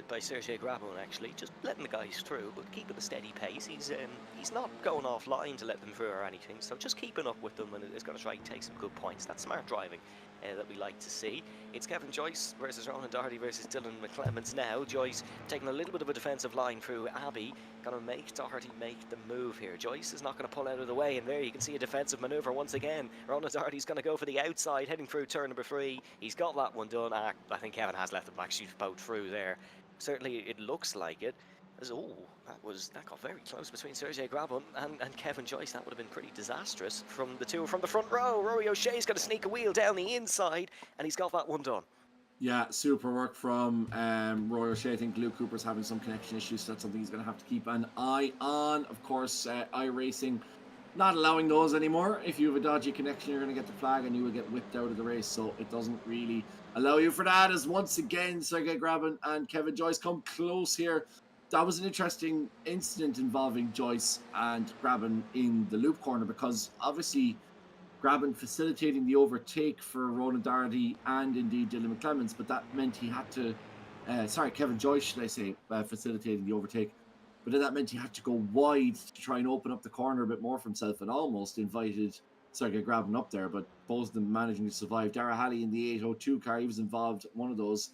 by Sergey Grabin, actually, just letting the guys through, but keeping a steady pace. He's not going offline to let them through or anything, so just keeping up with them, and it's going to try and take some good points. That's smart driving that we like to see. It's Kevin Joyce versus Ronan Doherty versus Dylan McClements now. Joyce taking a little bit of a defensive line through Abbey, going to make Doherty make the move here. Joyce is not going to pull out of the way, and there you can see a defensive manoeuvre once again. Ronan Doherty's going to go for the outside, heading through turn number 3. He's got that one done. I think Kevin has let the black sheep boat through there. Certainly it looks like it. That got very close between Sergey Grabin and Kevin Joyce. That would have been pretty disastrous from the two from the front row. Rory O'Shea's going to sneak a wheel down the inside, and he's got that one done. Yeah, super work from Roy O'Shea. I think Luke Cooper's having some connection issues, so that's something he's going to have to keep an eye on. Of course, iRacing not allowing those anymore. If you have a dodgy connection, you're going to get the flag and you will get whipped out of the race, so it doesn't really allow you for that, as once again Sergey Grabin and Kevin Joyce come close here. That was an interesting incident involving Joyce and Grabin in the loop corner, because obviously Grabin facilitating the overtake for Ronan Doherty and indeed Dylan McClements, but that meant he had to Kevin Joyce, should I say, facilitating the overtake. But then that meant he had to go wide to try and open up the corner a bit more for himself, and almost invited Sergey Grabin up there, but both of them managing to survive. Dara Halley in the 802 car, he was involved, one of those,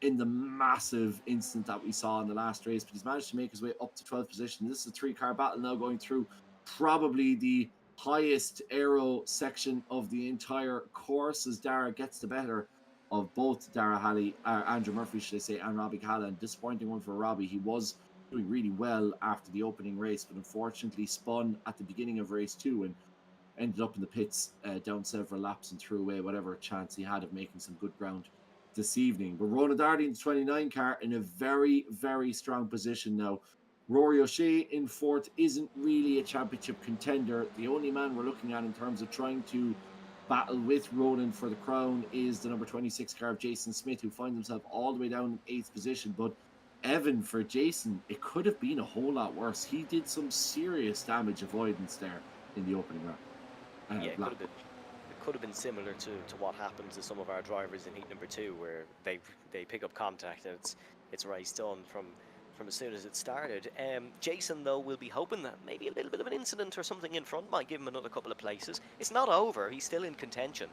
in the massive incident that we saw in the last race, but he's managed to make his way up to 12th position. This is a 3-car battle now going through probably the highest aero section of the entire course, as Dara gets the better of both Dara Halley, Andrew Murphy, should I say, and Robbie Callan. Disappointing one for Robbie. He was doing really well after the opening race, but unfortunately spun at the beginning of race 2 and ended up in the pits down several laps and threw away whatever chance he had of making some good ground this evening. But Ronan Doherty in the 29 car in a very, very strong position now. Rory O'Shea in 4th isn't really a championship contender. The only man we're looking at in terms of trying to battle with Ronan for the crown is the number 26 car of Jason Smith, who finds himself all the way down in 8th position. But Evan, for Jason, it could have been a whole lot worse. He did some serious damage avoidance there in the opening round. Yeah, it could have been similar to what happened to some of our drivers in heat number 2, where they pick up contact and it's race done from as soon as it started. Jason, though, will be hoping that maybe a little bit of an incident or something in front might give him another couple of places. It's not over. He's still in contention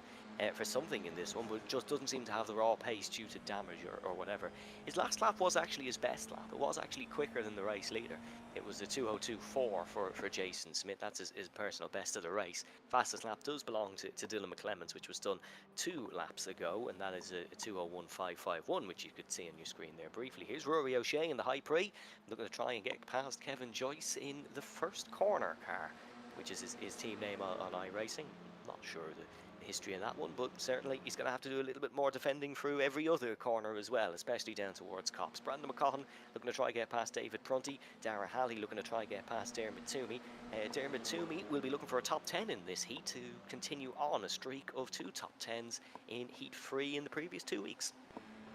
for something in this one, but just doesn't seem to have the raw pace due to damage or whatever. His last lap was actually his best lap. It was actually quicker than the race leader. It was a 2:02.4 for Jason Smith. That's his personal best of the race. Fastest lap does belong to Dylan McClements, which was done 2 laps ago, and that is a 2:01.551, which you could see on your screen there briefly. Here's Rory O'Shea in the high pre, looking to try and get past Kevin Joyce in the first corner car, which is his team name on iRacing. Not sure the history in that one, but certainly he's going to have to do a little bit more defending through every other corner as well, especially down towards Cops. Brandon McCaughan looking to try and get past David Prunty. Dara Halley looking to try and get past Dermot Toomey. Dermot Toomey will be looking for a top 10 in this heat to continue on a streak of 2 top 10s in heat 3 in the previous 2 weeks.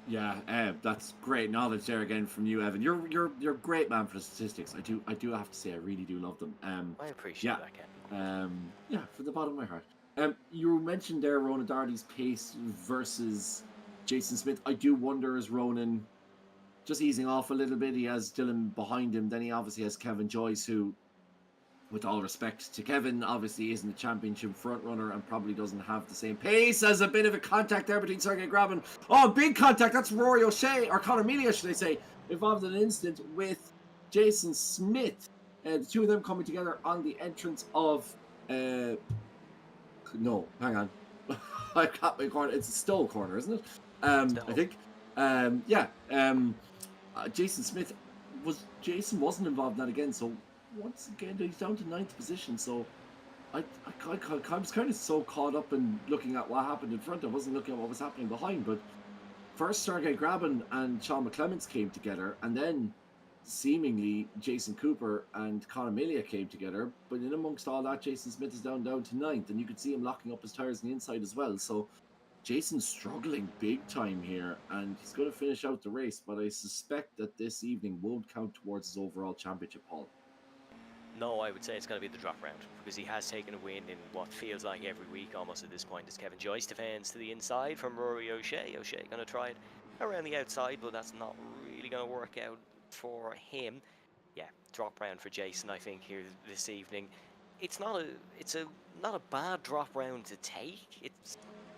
Yeah, that's great knowledge there again from you, Evan. You're a great man for the statistics. I do have to say, I really do love them. I appreciate that, Ken. Yeah, from the bottom of my heart. You mentioned there Ronan Doherty's pace versus Jason Smith. I do wonder, is Ronan just easing off a little bit? He has Dylan behind him. Then he obviously has Kevin Joyce, who with all respect to Kevin, obviously isn't a championship front runner and probably doesn't have the same pace. As a bit of a contact there between Sergey Grabin. Oh, big contact. That's Rory O'Shea, or Conor Mealy, should I say, involved in an incident with Jason Smith. The two of them coming together on the entrance of... no, hang on. I got my corner. It's a Stowe corner, isn't it? I think. Jason Smith wasn't involved in that again, so once again he's down to 9th position. So I was kind of so caught up in looking at what happened in front. I wasn't looking at what was happening behind. But first Sergey Grabin and Sean McClements came together, and then seemingly Jason Cooper and Conor Mealy came together. But in amongst all that, Jason Smith is down to 9th, and you could see him locking up his tires on the inside as well. So Jason's struggling big time here, and he's going to finish out the race, but I suspect that this evening won't count towards his overall championship haul. No, I would say it's going to be the drop round, because he has taken a win in what feels like every week almost at this point, as Kevin Joyce defends to the inside from Rory O'Shea. O'Shea going to try it around the outside, but that's not really going to work out for him. Yeah, drop round for Jason, I think, here this evening. It's not a bad drop round to take.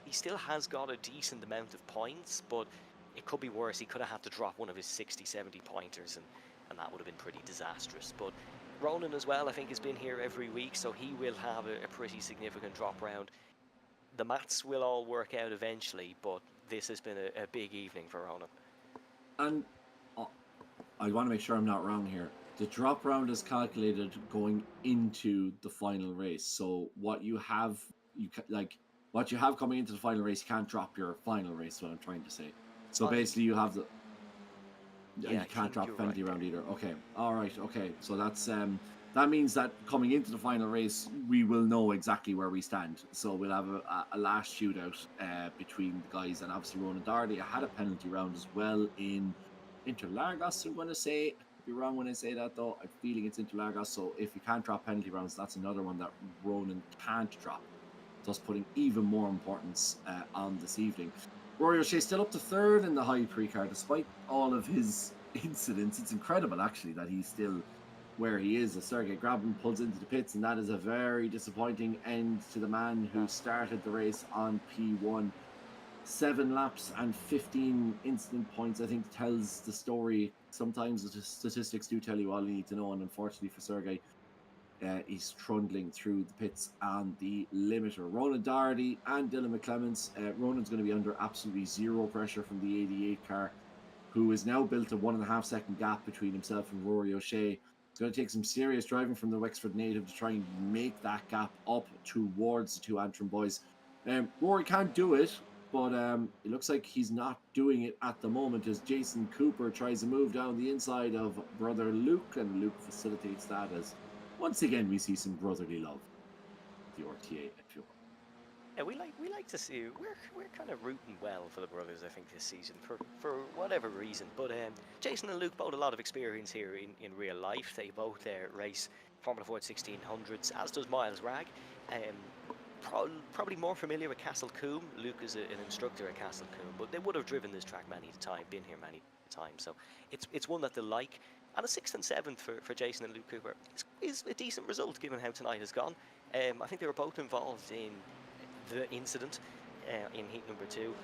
He still has got a decent amount of points, but it could be worse. He could have had to drop one of his 60-70 pointers, and that would have been pretty disastrous. But Ronan as well, I think, has been here every week, so he will have a pretty significant drop round. The maths will all work out eventually, but this has been a big evening for Ronan. And I want to make sure I'm not wrong here. The drop round is calculated going into the final race. So what you have coming into the final race, you can't drop your final race, what I'm trying to say. So basically you have you can't drop penalty round either. Okay. All right. Okay. So that's that means that coming into the final race, we will know exactly where we stand. So we'll have a last shootout between the guys, and obviously Ronan Darty had a penalty round as well in Interlagos, I'm going to say. I could be wrong when I say that, though. I'm feeling it's Interlagos. So if you can't drop penalty rounds, that's another one that Ronan can't drop, thus putting even more importance on this evening. Rory O'Shea still up to 3rd in the high pre-car, despite all of his incidents. It's incredible, actually, that he's still where he is. As Sergey Grabin pulls into the pits, and that is a very disappointing end to the man who started the race on P1. 7 laps and 15 incident points, I think, tells the story. Sometimes the statistics do tell you all you need to know, and unfortunately for Sergey, he's trundling through the pits on the limiter. Ronan Darty and Dylan McClements. Ronan's going to be under absolutely zero pressure from the 88 car, who has now built a 1.5 second gap between himself and Rory O'Shea. It's going to take some serious driving from the Wexford native to try and make that gap up towards the two Antrim boys. Rory can't do it, but it looks like he's not doing it at the moment, as Jason Cooper tries to move down the inside of brother Luke, and Luke facilitates that, as once again we see some brotherly love. The RTA, if you will. Yeah, we like to see, we're kind of rooting well for the brothers, I think, this season for whatever reason. But Jason and Luke both a lot of experience here in real life. They both race Formula Ford 1600s, as does Miles Ragg. Probably more familiar with Castle Coombe. Luke is an instructor at Castle Coombe, but they would have driven this track many times, been here many times. So it's one that they like. And a 6th and 7th for Jason and Luke Cooper is a decent result given how tonight has gone. I think they were both involved in the incident in heat number 2.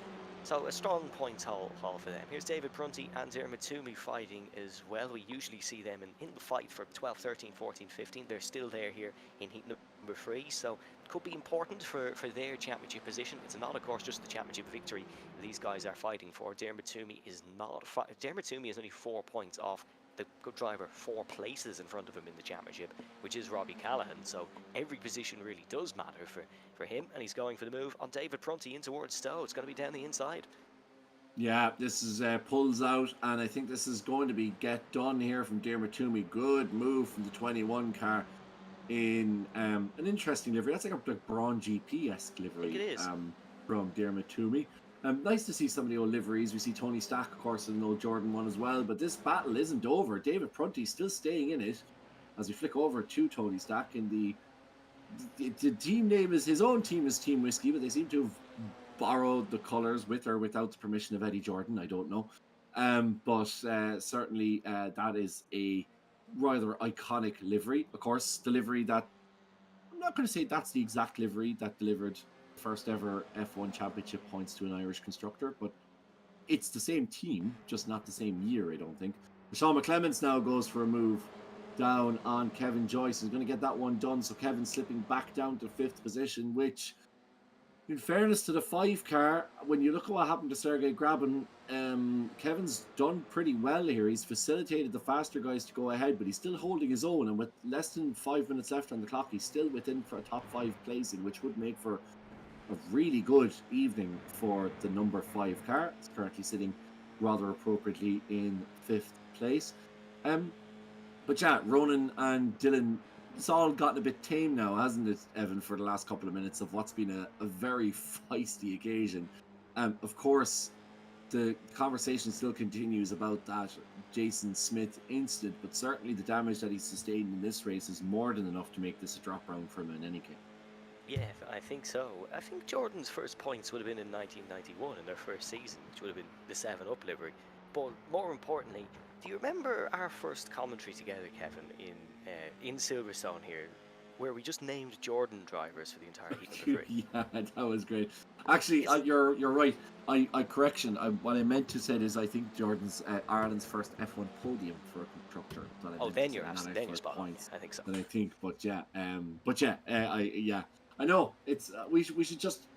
So a strong points haul for them. Here's David Prunty and Dermot Toomey fighting as well. We usually see them in the fight for 12, 13, 14, 15. They're still there here in heat number 3. So it could be important for their championship position. It's not, of course, just the championship victory these guys are fighting for. Dermot Toomey is only 4 points off the good driver, 4 places in front of him in the championship, which is Robbie Callahan. So every position really does matter for him, and he's going for the move on David Prunty in towards Stowe. It's going to be down the inside. Yeah, this is pulls out, and I think this is going to be get done here from Dermot Toomey. Good move from the 21 car in an interesting livery. That's like a Braun GP-esque livery. I think it is. From Dermot Toomey. Nice to see some of the old liveries. We see Tony Stack, of course, in an old Jordan one as well. But this battle isn't over. David Prunty still staying in it. As we flick over to Tony Stack, in the team name is his own team is Team Whiskey, but they seem to have borrowed the colours with or without the permission of Eddie Jordan. I don't know. But certainly that is a rather iconic livery. Of course, the livery that, I'm not going to say that's the exact livery that delivered first ever F1 championship points to an Irish constructor, but it's the same team, just not the same year, I don't think. Sean McClements now goes for a move down on Kevin Joyce. He's going to get that one done, so Kevin slipping back down to 5th position, which, in fairness to the 5 car, when you look at what happened to Sergei Grabin, Kevin's done pretty well here. He's facilitated the faster guys to go ahead, but he's still holding his own, and with less than 5 minutes left on the clock, he's still within for a top 5 placing, which would make for a really good evening for the number 5 car. It's currently sitting rather appropriately in 5th place. But yeah, Ronan and Dylan, it's all gotten a bit tame now, hasn't it, Evan, for the last couple of minutes of what's been a very feisty occasion. Of course, the conversation still continues about that Jason Smith incident, but certainly the damage that he's sustained in this race is more than enough to make this a drop round for him in any case. Yeah, I think so. I think Jordan's first points would have been in 1991 in their first season, which would have been the 7-Up livery. But more importantly, do you remember our first commentary together, Kevin, in Silverstone here, where we just named Jordan drivers for the entire heat of the three? Yeah, that was great. Actually, you're right. Correction. What I meant to say is I think Jordan's Ireland's first F1 podium for a constructor. Then you're spot on. I think so. Then I think, but yeah, I know it's we should just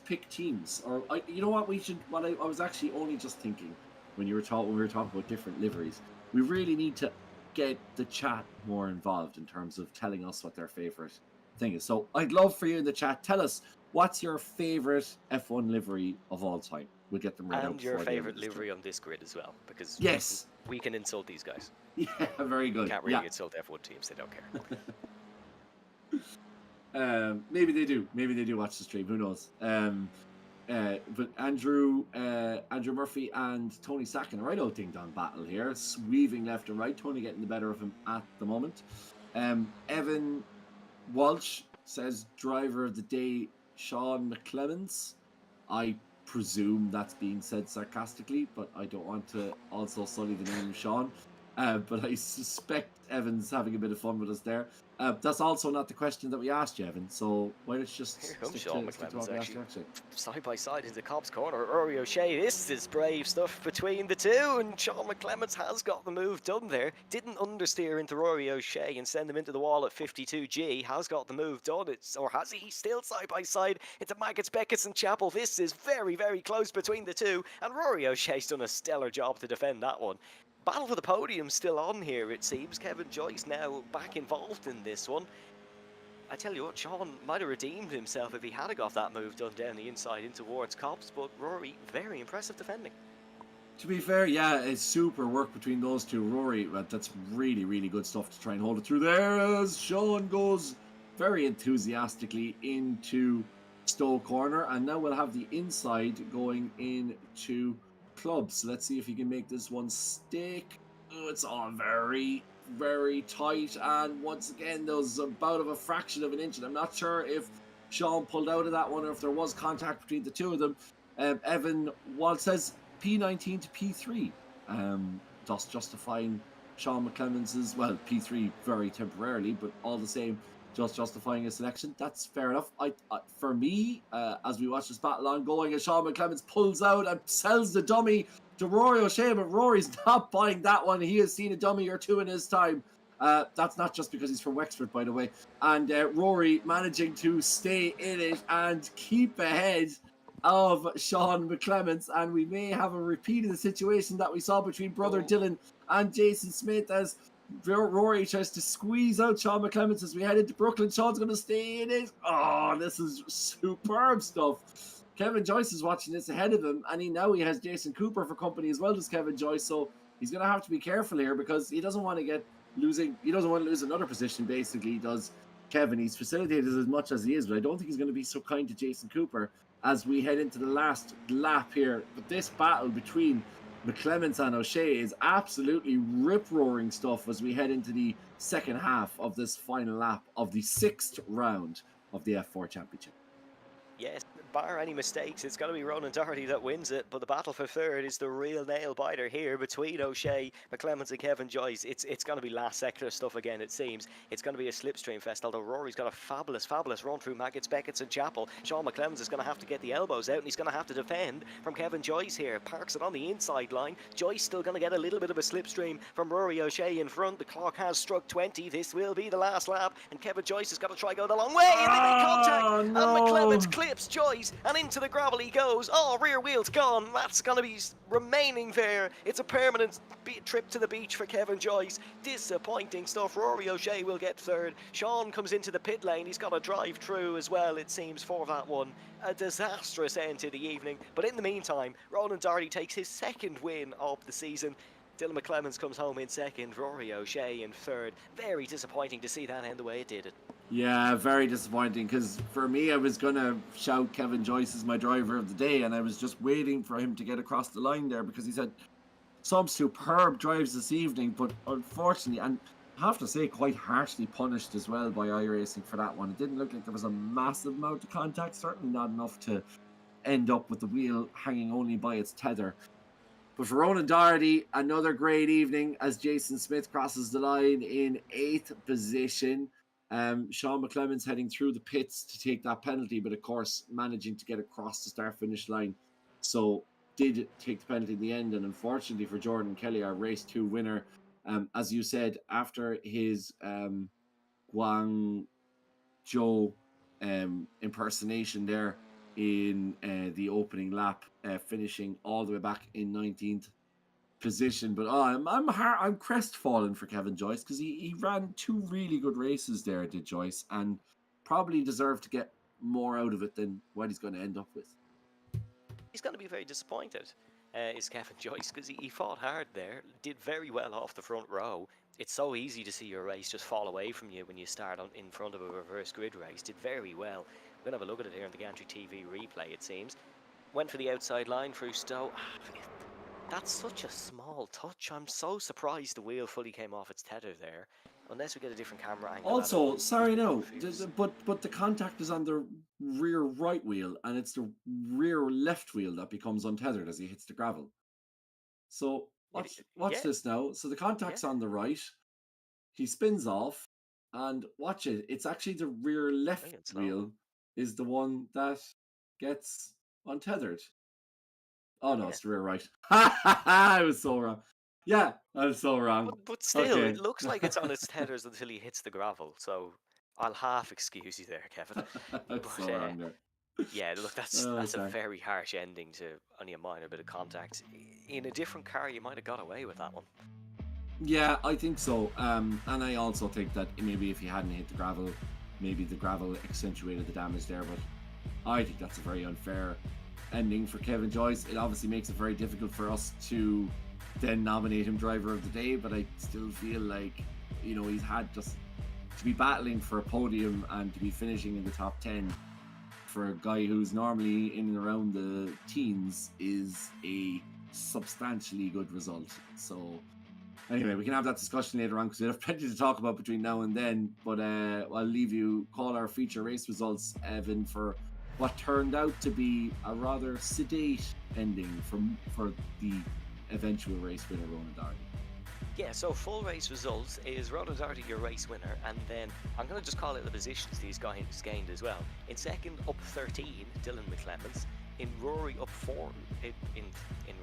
pick teams, or you know what we should. What I was actually only just thinking when we were talking about different liveries, we really need to get the chat more involved in terms of telling us what their favorite thing is. So I'd love for you in the chat, tell us what's your favorite F1 livery of all time. We'll get them right out. And your favorite livery on this grid as well, because yes, we can insult these guys. Yeah, very good. Can't really insult F1 teams, they don't care. Maybe they do watch the stream, who knows. But Andrew Murphy and Tony Sack in a right old ding dong battle here, weaving left and right. Tony getting the better of him at the moment. Evan Walsh says driver of the day Sean McClements. I presume that's being said sarcastically, but I don't want to also sully the name of Sean. But I suspect Evan's having a bit of fun with us there. That's also not the question that we asked you, Evan. So why don't you just stick to what we asked you, actually. Side by side into Cobb's corner. Rory O'Shea, this is brave stuff between the two, and Sean McClements has got the move done there. Didn't understeer into Rory O'Shea and send him into the wall at 52G. Has got the move done. Or has he? Still side by side into Maggots, Beckett and Chapel. This is very, very close between the two, and Rory O'Shea's done a stellar job to defend that one. Battle for the podium still on here, it seems. Kevin Joyce now back involved in this one. I tell you what, Sean might have redeemed himself if he had got that move done down the inside in towards Cobbs, but Rory, very impressive defending. To be fair, yeah, it's super work between those two. Rory, that's really, really good stuff to try and hold it through there as Sean goes very enthusiastically into Stowe corner, and now we'll have the inside going into Clubs. So let's see if he can make this one stick. Oh, it's all very, very tight, and once again there's about of a fraction of an inch, and I'm not sure if Sean pulled out of that one or if there was contact between the two of them. Evan Wald says P19 to P3, thus justifying Sean McClements' P3 very temporarily, but all the same just justifying his selection. That's fair enough. For me, as we watch this battle ongoing, as Sean McClements pulls out and sells the dummy to Rory O'Shea, but Rory's not buying that one. He has seen a dummy or two in his time. That's not just because he's from Wexford, by the way. And Rory managing to stay in it and keep ahead of Sean McClements, and we may have a repeat of the situation that we saw between brother Dylan and Jason Smith as Rory tries to squeeze out Sean McClements as we head into Brooklyn. Sean's going to stay in it. Oh, this is superb stuff. Kevin Joyce is watching this ahead of him, and he has Jason Cooper for company as well as Kevin Joyce, so he's going to have to be careful here because he doesn't want to lose another position, basically, does Kevin. He's facilitated as much as he is, but I don't think he's going to be so kind to Jason Cooper as we head into the last lap here. But this battle between McClements and O'Shea is absolutely rip-roaring stuff as we head into the second half of this final lap of the 6th round of the F4 Championship. Yes, bar any mistakes, it's going to be Ronan Doherty that wins it, but the battle for third is the real nail biter here between O'Shea, McClemens and Kevin Joyce. It's going to be last sector stuff again, it seems. It's going to be a slipstream fest, although Rory's got a fabulous run through Maggots, Beckett's and Chapel. Sean McClemens is going to have to get the elbows out, and he's going to have to defend from Kevin Joyce here. Parks it on the inside line. Joyce still going to get a little bit of a slipstream from Rory O'Shea in front. The clock has struck 20. This will be the last lap, and Kevin Joyce has got to try go the long way, and they make contact, and McClemens clips Joyce, and into the gravel he goes. Oh, rear wheel's gone. That's going to be remaining there. It's a permanent trip to the beach for Kevin Joyce. Disappointing stuff. Rory O'Shea will get third. Sean comes into the pit lane. He's got to drive through as well, it seems, for that one. A disastrous end to the evening. But in the meantime, Ronan Doherty takes his second win of the season. Dylan McClemens comes home in second, Rory O'Shea in third. Very disappointing to see that end the way it did. Yeah, very disappointing, because for me, I was going to shout Kevin Joyce as my driver of the day, and I was just waiting for him to get across the line there, because he's had some superb drives this evening, but unfortunately, and I have to say, quite harshly punished as well by iRacing for that one. It didn't look like there was a massive amount of contact, certainly not enough to end up with the wheel hanging only by its tether. But for Ronan Doherty, another great evening as Jason Smith crosses the line in 8th position. Sean McClemens heading through the pits to take that penalty, but of course managing to get across the start-finish line. So did take the penalty in the end, and unfortunately for Jordan Kelly, our race 2 winner, as you said, after his Guangzhou impersonation there in the opening lap, finishing all the way back in 19th position. But I'm crestfallen for Kevin Joyce, because he ran 2 really good races there, did Joyce, and probably deserved to get more out of it than what he's going to end up with. He's going to be very disappointed, is Kevin Joyce, because he fought hard there, did very well off the front row. It's so easy to see your race just fall away from you when you start in front of a reverse grid race. Did very well. We're going to have a look at it here in the Gantry TV replay, it seems. Went for the outside line through Stowe. That's such a small touch. I'm so surprised the wheel fully came off its tether there. Unless we get a different camera angle. Also, sorry, no, but the contact is on the rear right wheel, and it's the rear left wheel that becomes untethered as he hits the gravel. So watch this now. So the contact's on the right. He spins off, and watch it. It's actually the rear left wheel is the one that gets untethered. Oh no, it's the rear right. I was so wrong. Yeah, I was so wrong. But still, it looks like it's on its tethers until he hits the gravel. So I'll half excuse you there, Kevin. That's so wrong there. Yeah, look, that's a very harsh ending to only a minor bit of contact. In a different car, you might have got away with that one. Yeah, I think so. And I also think that maybe if he hadn't hit the gravel, maybe the gravel accentuated the damage there. But I think that's a very unfair ending for Kevin Joyce. It obviously makes it very difficult for us to then nominate him driver of the day, but I still feel like, you know, he's had just to be battling for a podium and to be finishing in the top 10 for a guy who's normally in and around the teens is a substantially good result. So anyway, we can have that discussion later on, because we have plenty to talk about between now and then. But I'll leave you call our feature race results, Evan, for what turned out to be a rather sedate ending for the eventual race winner, Ronan Doherty. Yeah, so full race results is Ronan Doherty your race winner, and then I'm going to just call it the positions these guys gained as well. In second, up 13, Dylan McClemens. In Rory, up 4 in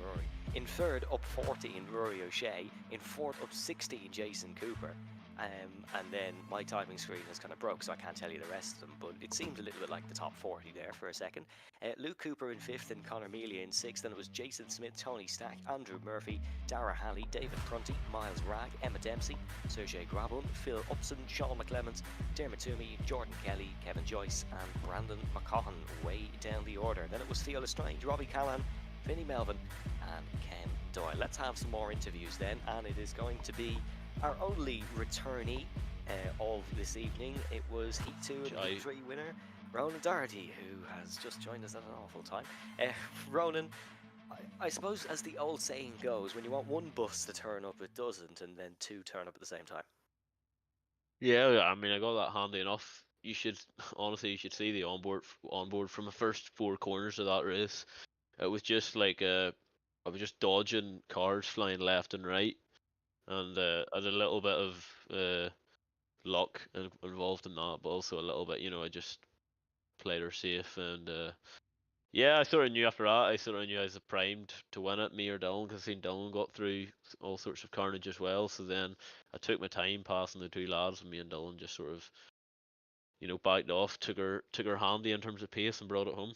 Rory. In third, up 14, Rory O'Shea. In fourth, up 16, Jason Cooper. And then my typing screen is kind of broke, so I can't tell you the rest of them, but it seemed a little bit like the top 40 there for a second. Luke Cooper in 5th and Connor Mealy in 6th, and it was Jason Smith, Tony Stack, Andrew Murphy, Dara Halley, David Prunty, Miles Ragg, Emma Dempsey, Sergey Grabun, Phil Upson, Sean McClemens, Dermot Toomey, Jordan Kelly, Kevin Joyce, and Brandon McCaughon way down the order. Then it was Theo Lestrange, Robbie Callan, Vinnie Melvin, and Ken Doyle. Let's have some more interviews then, and it is going to be our only returnee of this evening. It was Heat 2 and Heat 3 winner, Ronan Doherty, who has just joined us at an awful time. Ronan, I suppose as the old saying goes, when you want one bus to turn up, it doesn't, and then 2 turn up at the same time. Yeah, I mean, I got that handy enough you should honestly you should see the onboard from the first 4 corners of that race. It was just like I was just dodging cars flying left and right, and I had a little bit of luck involved in that, but also a little bit, I just played her safe, and yeah, I sort of knew after that. I sort of knew I was primed to win it, me or Dylan, because I seen Dylan got through all sorts of carnage as well. So then I took my time passing the 2 lads, and me and Dylan just sort of, backed off, took her handy in terms of pace, and brought it home.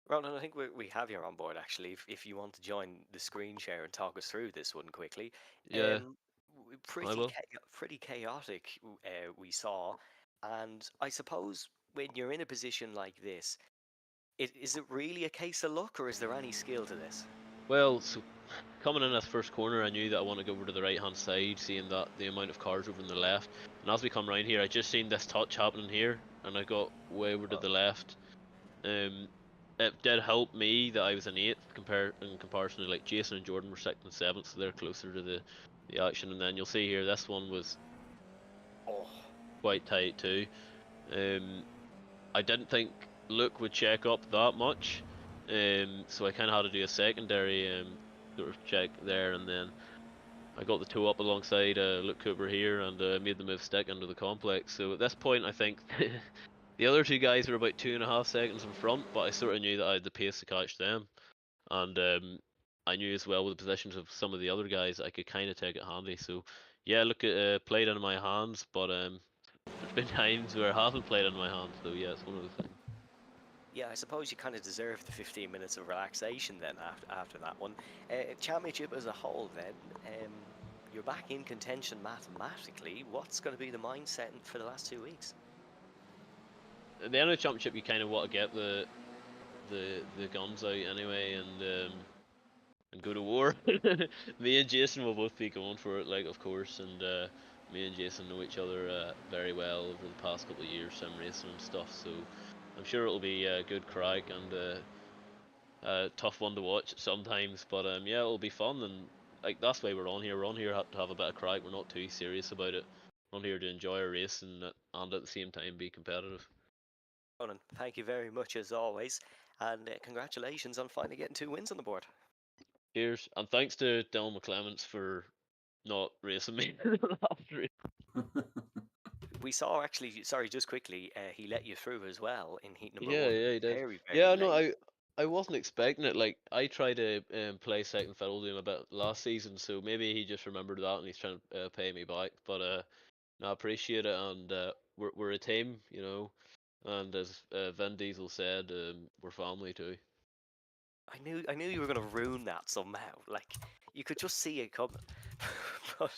Ronan, I think we have you on board actually. If you want to join the screen share and talk us through this one quickly. Yeah, I Pretty will. pretty chaotic we saw, and I suppose when you're in a position like this, is it really a case of luck, or is there any skill to this? Well, so coming in this first corner, I knew that I wanted to go over to the right hand side, seeing that the amount of cars over on the left. And as we come round here, I just seen this touch happening here, and I got way over to the left. It did help me that I was in 8th in comparison to like Jason and Jordan were 6th and 7th, so they're closer to the action. And then you'll see here, this one was quite tight too. I didn't think Luke would check up that much, so I kind of had to do a secondary sort of check there, and then I got the toe up alongside Luke Cooper here, and made the move stick into the complex. So at this point, I think the other 2 guys were about 2.5 seconds in front, but I sort of knew that I had the pace to catch them, and I knew as well with the positions of some of the other guys I could kind of take it handy. So yeah, look, it played into my hands, but there's been times where it hasn't played into my hands. So yeah, it's one of those things. Yeah, I suppose you kind of deserve the 15 minutes of relaxation then after that one. Championship as a whole then, you're back in contention mathematically. What's going to be the mindset for the last 2 weeks? At the end of the championship, you kind of want to get the guns out anyway, and go to war. Me and Jason will both be going for it, like, of course, and me and Jason know each other very well over the past couple of years, sim racing and stuff, so I'm sure it'll be a good crack and a tough one to watch sometimes, but yeah, it'll be fun, and like that's why we're on here. We're on here to have a bit of crack. We're not too serious about it. We're on here to enjoy a race and at the same time be competitive. Ronan, thank you very much as always, and congratulations on finally getting 2 wins on the board. Cheers, and thanks to Dylan McClements for not racing me last race. We saw actually, sorry, just quickly, he let you through as well in heat number 1. Yeah, he did. Very Yeah, no, late. I wasn't expecting it. Like, I tried to play second fiddle to him a bit last season, so maybe he just remembered that and he's trying to pay me back. But no, I appreciate it, and we're a team, and as Vin Diesel said, we're family too. I knew you were going to ruin that somehow. Like, you could just see it coming. But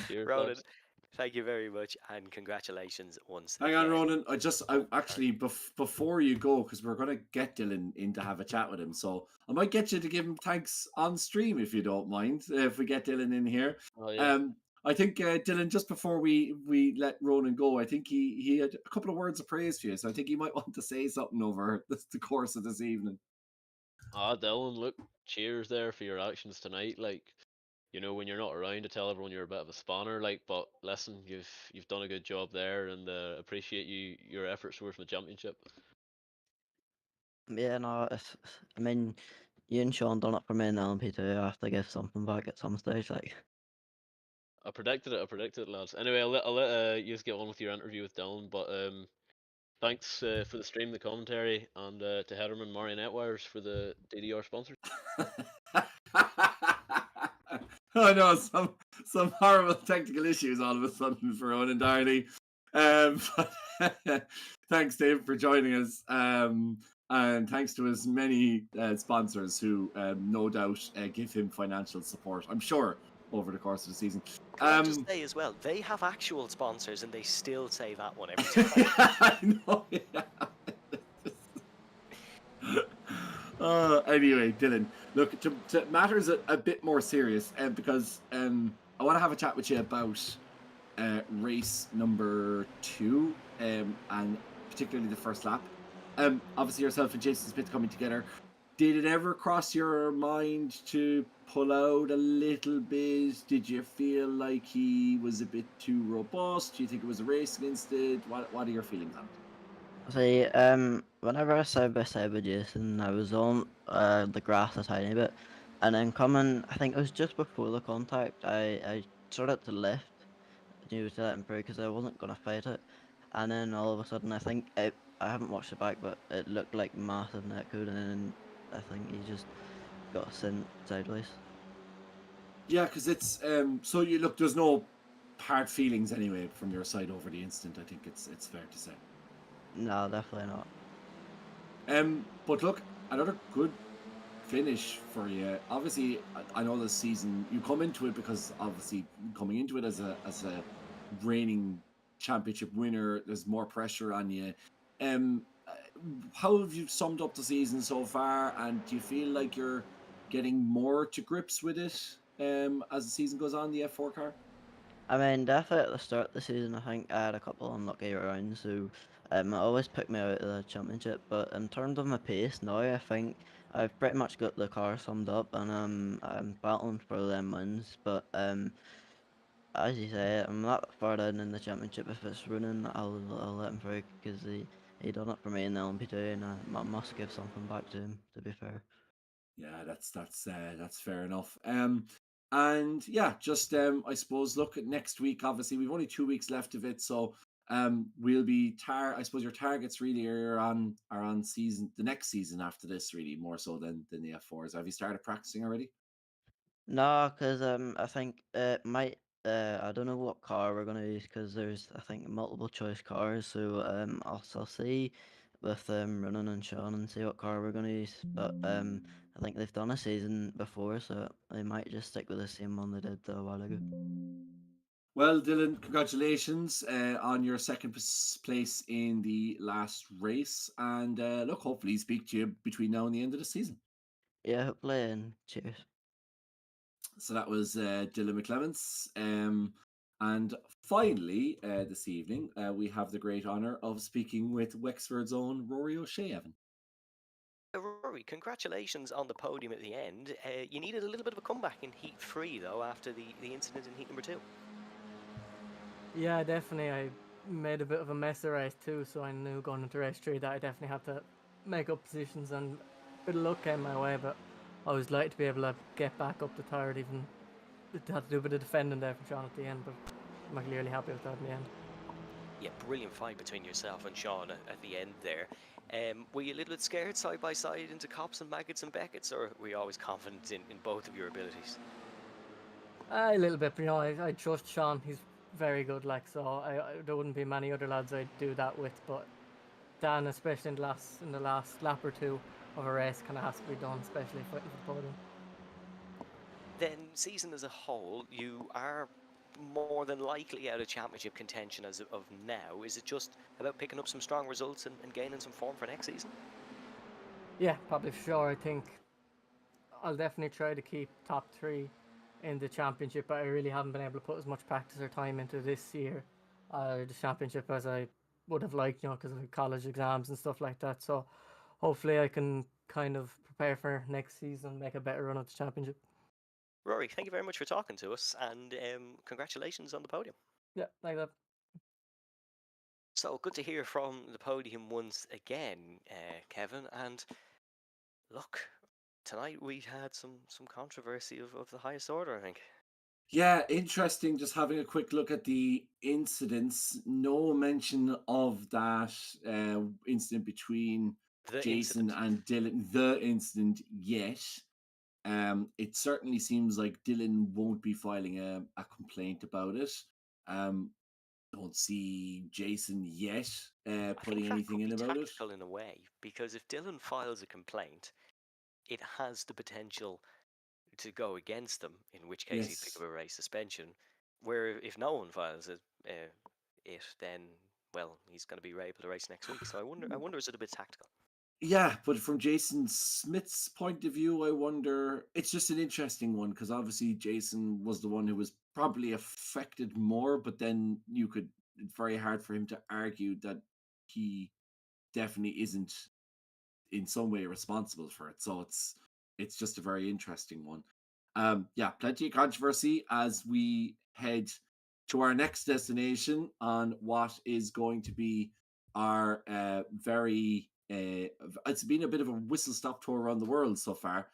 Cheers, Ronan, thanks. thank you very much, and congratulations once Hang on, again. Ronan. I actually before you go, because we're gonna get Dylan in to have a chat with him, so I might get you to give him thanks on stream if you don't mind. If we get Dylan in here, Oh, yeah. I think Dylan, just before we let Ronan go, I think he had a couple of words of praise for you, so I think he might want to say something over the course of this evening. Dylan, look, cheers there for your actions tonight. Like, when you're not around to tell everyone you're a bit of a spanner, like, but listen, you've done a good job there, and appreciate your efforts towards the championship. Yeah, no, I mean, you and Sean done it for me in the LMP2. I have to give something back at some stage, like. I predicted it, lads. Anyway, I'll let you get on with your interview with Dylan, but thanks for the stream, the commentary, and to Hederman Marionette Wires for the DDR sponsors. Oh no, some horrible technical issues all of a sudden for Ronan Darnley. Thanks, Dave, for joining us. And thanks to his many sponsors who no doubt give him financial support, I'm sure, over the course of the season. Can I just say as well, they have actual sponsors and they still say that one every time. I know, yeah. Anyway, Dylan, look, to matters a bit more serious, because I want to have a chat with you about race number 2, and particularly the first lap. Obviously, yourself and Jason Smith coming together Did it ever cross your mind to pull out a little bit? Did you feel like he was a bit too robust? Do you think it was a race against it? What are your feelings on it? See, whenever I side by side with Jason, I was on the grass a tiny bit, and then coming, I think it was just before the contact, I started to lift, knew to let him through because I wasn't gonna fight it, and then all of a sudden, I haven't watched it back, but it looked like massive netcode, and then I think he just got sent sideways. Yeah, because it's so you look. There's no hard feelings anyway from your side over the incident. I think it's fair to say. No, definitely not. But look, another good finish for you. Obviously, I know this season you come into it because obviously coming into it as a reigning championship winner, there's more pressure on you. Uh, how have you summed up the season so far, and do you feel like you're getting more to grips with it as the season goes on? The F4 car. I mean, definitely at the start of the season, I think I had a couple unlucky rounds, so it always put me out of the championship. But in terms of my pace now, I think I've pretty much got the car summed up, and I'm battling for them wins. But as you say, I'm not far down in the championship. If it's running, I'll let him through because he done it for me in the LMP2, and I must give something back to him. To be fair. Yeah, that's fair enough. And yeah, just I suppose look at next week. Obviously, we've only 2 weeks left of it, so we'll be I suppose your targets really are on season the next season after this, really more so than the F4s. Have you started practicing already? No, because I think it might. I don't know what car we're gonna use because there's I think multiple choice cars. So I'll see with Ronan and Sean and see what car we're gonna use. But I think they've done a season before, so they might just stick with the same one they did a while ago. Well, Dylan, congratulations on your second place in the last race, and look, hopefully speak to you between now and the end of the season. Yeah, hopefully, and cheers. So that was Dylan McClements. And finally, this evening, we have the great honour of speaking with Wexford's own Rory O'Shea, Evan. Rory, congratulations on the podium at the end. You needed a little bit of a comeback in Heat 3, though, after the incident in Heat number 2. Yeah, definitely. I made a bit of a mess of race 2, so I knew going into race 3 that I definitely had to make up positions, and a bit of luck came my way, but I was lucky to be able to get back up to third, even had to do a bit of defending there for Sean at the end, but I'm clearly happy with that in the end. Yeah, brilliant fight between yourself and Sean at the end there. Were you a little bit scared side by side into Cops and Maggots and Beckett's, or were you always confident in both of your abilities? A little bit, but I trust Sean. He's very good, like, so there wouldn't be many other lads I'd do that with, but Dan, especially in the last lap or two of a race, kind of has to be done, especially fighting for the podium. Then, season as a whole, you are more than likely out of championship contention as of now. Is it just about picking up some strong results and gaining some form for next season? Yeah, probably for sure. I think I'll definitely try to keep top 3 in the championship, but I really haven't been able to put as much practice or time into this year, the championship, as I would have liked, because of college exams and stuff like that. So hopefully I can kind of prepare for next season, make a better run at the championship. Rory, thank you very much for talking to us, and congratulations on the podium. Yeah, like that. So good to hear from the podium once again, Kevin. And look, tonight we had some controversy of the highest order, I think. Yeah, interesting. Just having a quick look at the incidents. No mention of that incident between The Jason incident. and Dylan. The incident yet. It certainly seems like Dylan won't be filing a complaint about it. Don't see Jason yet I putting think that anything could in be about it. tactical in a way, because if Dylan files a complaint, it has the potential to go against them, in which case he'd pick Yes. up a race suspension. Where if no one files it, then well, he's going to be able to race next week. So I wonder, is it a bit tactical? Yeah, but from Jason Smith's point of view, I wonder. It's just an interesting one because obviously Jason was the one who was probably affected more, but then it's very hard for him to argue that he definitely isn't in some way responsible for it. So it's just a very interesting one. Yeah, plenty of controversy as we head to our next destination on what is going to be our it's been a bit of a whistle stop tour around the world so far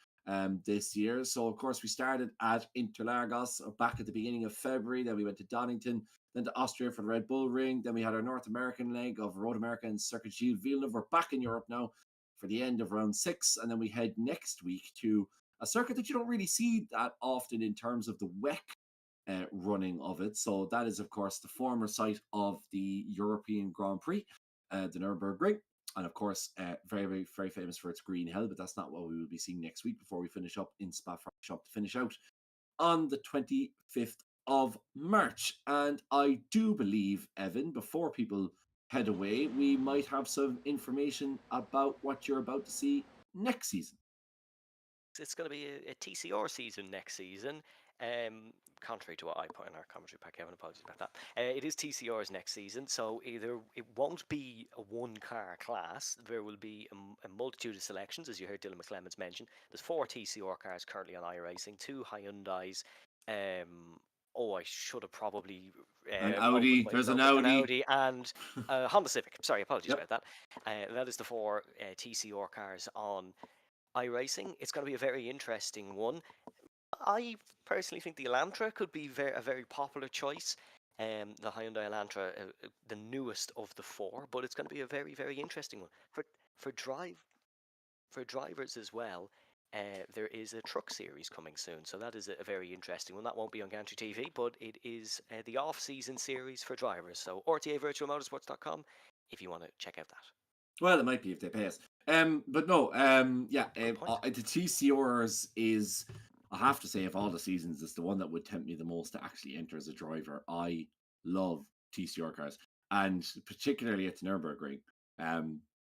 this year. So of course we started at Interlagos back at the beginning of February, then we went to Donington, then to Austria for the Red Bull Ring, then we had our North American leg of Road America and Circuit Gilles Villeneuve. We're back in Europe now for the end of round 6, and then we head next week to a circuit that you don't really see that often in terms of the WEC running of it. So that is, of course, the former site of the European Grand Prix, the Nürburgring. And of course, very, very, very famous for its green hell, but that's not what we will be seeing next week before we finish up in Spa-Francorchamps to finish out on the 25th of March. And I do believe, Evan, before people head away, we might have some information about what you're about to see next season. It's going to be a TCR season next season. Contrary to what I put in our commentary pack, Kevin, apologies about that. It is TCR's next season, so either it won't be a one-car class. There will be a multitude of selections, as you heard Dylan McClemens mention. There's 4 TCR cars currently on iRacing, 2 Hyundais. I should have probably an Audi. There's an Audi and Honda Civic. Sorry, apologies Yep. about that. That is the 4 TCR cars on iRacing. It's going to be a very interesting one. I personally think the Elantra could be a very popular choice. The Hyundai Elantra, the newest of the 4, but it's going to be a very, very interesting one for drivers as well. There is a truck series coming soon, so that is a very interesting one. That won't be on Gantry TV, but it is the off-season series for drivers. So RTAvirtualmotorsports.com if you want to check out that. Well, it might be if they pay us. But no, the TCRs is, I have to say, of all the seasons, it's the one that would tempt me the most to actually enter as a driver. I love TCR cars, and particularly at the Nürburgring.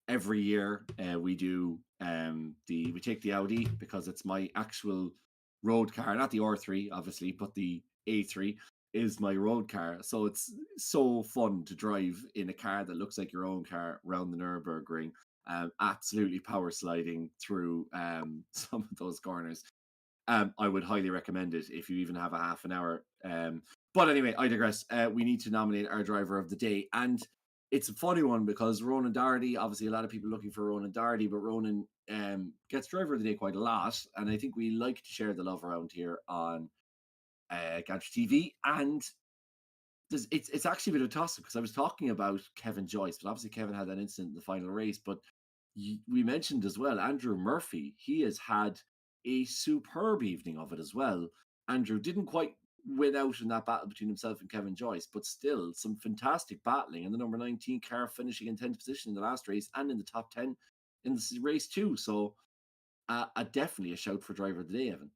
Every year we do we take the Audi because it's my actual road car, not the R3 obviously, but the A3 is my road car. So it's so fun to drive in a car that looks like your own car around the Nürburgring, absolutely power sliding through some of those corners. I would highly recommend it if you even have a half an hour. But anyway, I digress. We need to nominate our driver of the day, and it's a funny one because Ronan Doherty, obviously a lot of people looking for Ronan Doherty, but Ronan gets driver of the day quite a lot, and I think we like to share the love around here on Gantry TV. And it's actually a bit of a toss-up because I was talking about Kevin Joyce, but obviously Kevin had that incident in the final race. But we mentioned as well Andrew Murphy. He has had a superb evening of it as well. Andrew didn't quite win out in that battle between himself and Kevin Joyce, but still some fantastic battling, and the number 19 car finishing in 10th position in the last race and in the top 10 in the race too. So definitely a shout for driver of the day, Evan.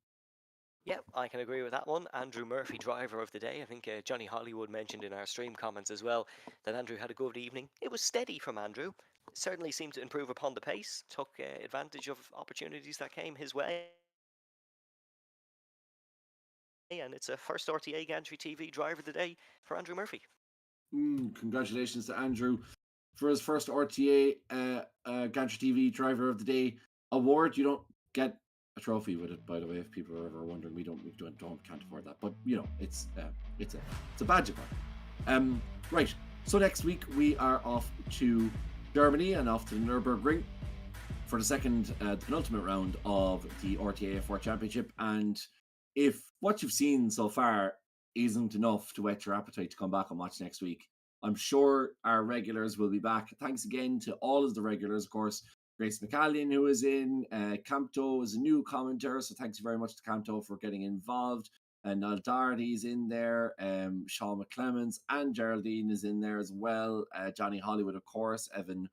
Yeah, I can agree with that one. Andrew Murphy, driver of the day. I think Johnny Hollywood mentioned in our stream comments as well that Andrew had a good evening. It was steady from Andrew. Certainly seemed to improve upon the pace, took advantage of opportunities that came his way. And it's a first RTA Gantry TV driver of the day for Andrew Murphy. Congratulations to Andrew for his first RTA Gantry TV driver of the day award. You don't get a trophy with it, by the way, if people are ever wondering. We can't afford that, but you know, it's a badge of honor. Right, so next week we are off to Germany and off to the Nürburgring for the second the penultimate round of the RTA F4 Championship. And if what you've seen so far isn't enough to whet your appetite to come back and watch next week, I'm sure our regulars will be back. Thanks again to all of the regulars, of course. Grace McCallion, who is in, Campto is a new commenter, so thanks very much to Campto for getting involved. And Niall Doherty is in there, Sean McClemens and Geraldine is in there as well. Johnny Hollywood, of course. Evan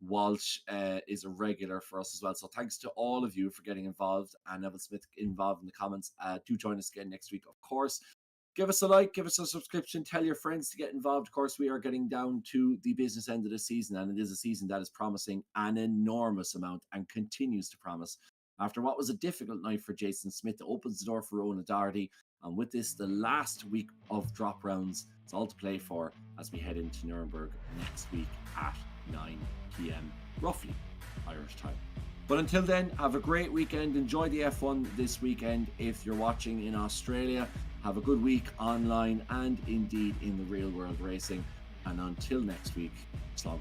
Walsh is a regular for us as well. So thanks to all of you for getting involved, and Neville Smith involved in the comments. Do join us again next week, of course. Give us a like, give us a subscription, tell your friends to get involved. Of course, we are getting down to the business end of the season, and it is a season that is promising an enormous amount and continues to promise. After what was a difficult night for Jason Smith, it opens the door for Ronan Doherty. And with this, the last week of drop rounds, it's all to play for as we head into Nuremberg next week at 9 p.m. roughly Irish time. But until then, have a great weekend. Enjoy the F1 this weekend. If you're watching in Australia, have a good week online and indeed in the real world racing. And until next week, slog.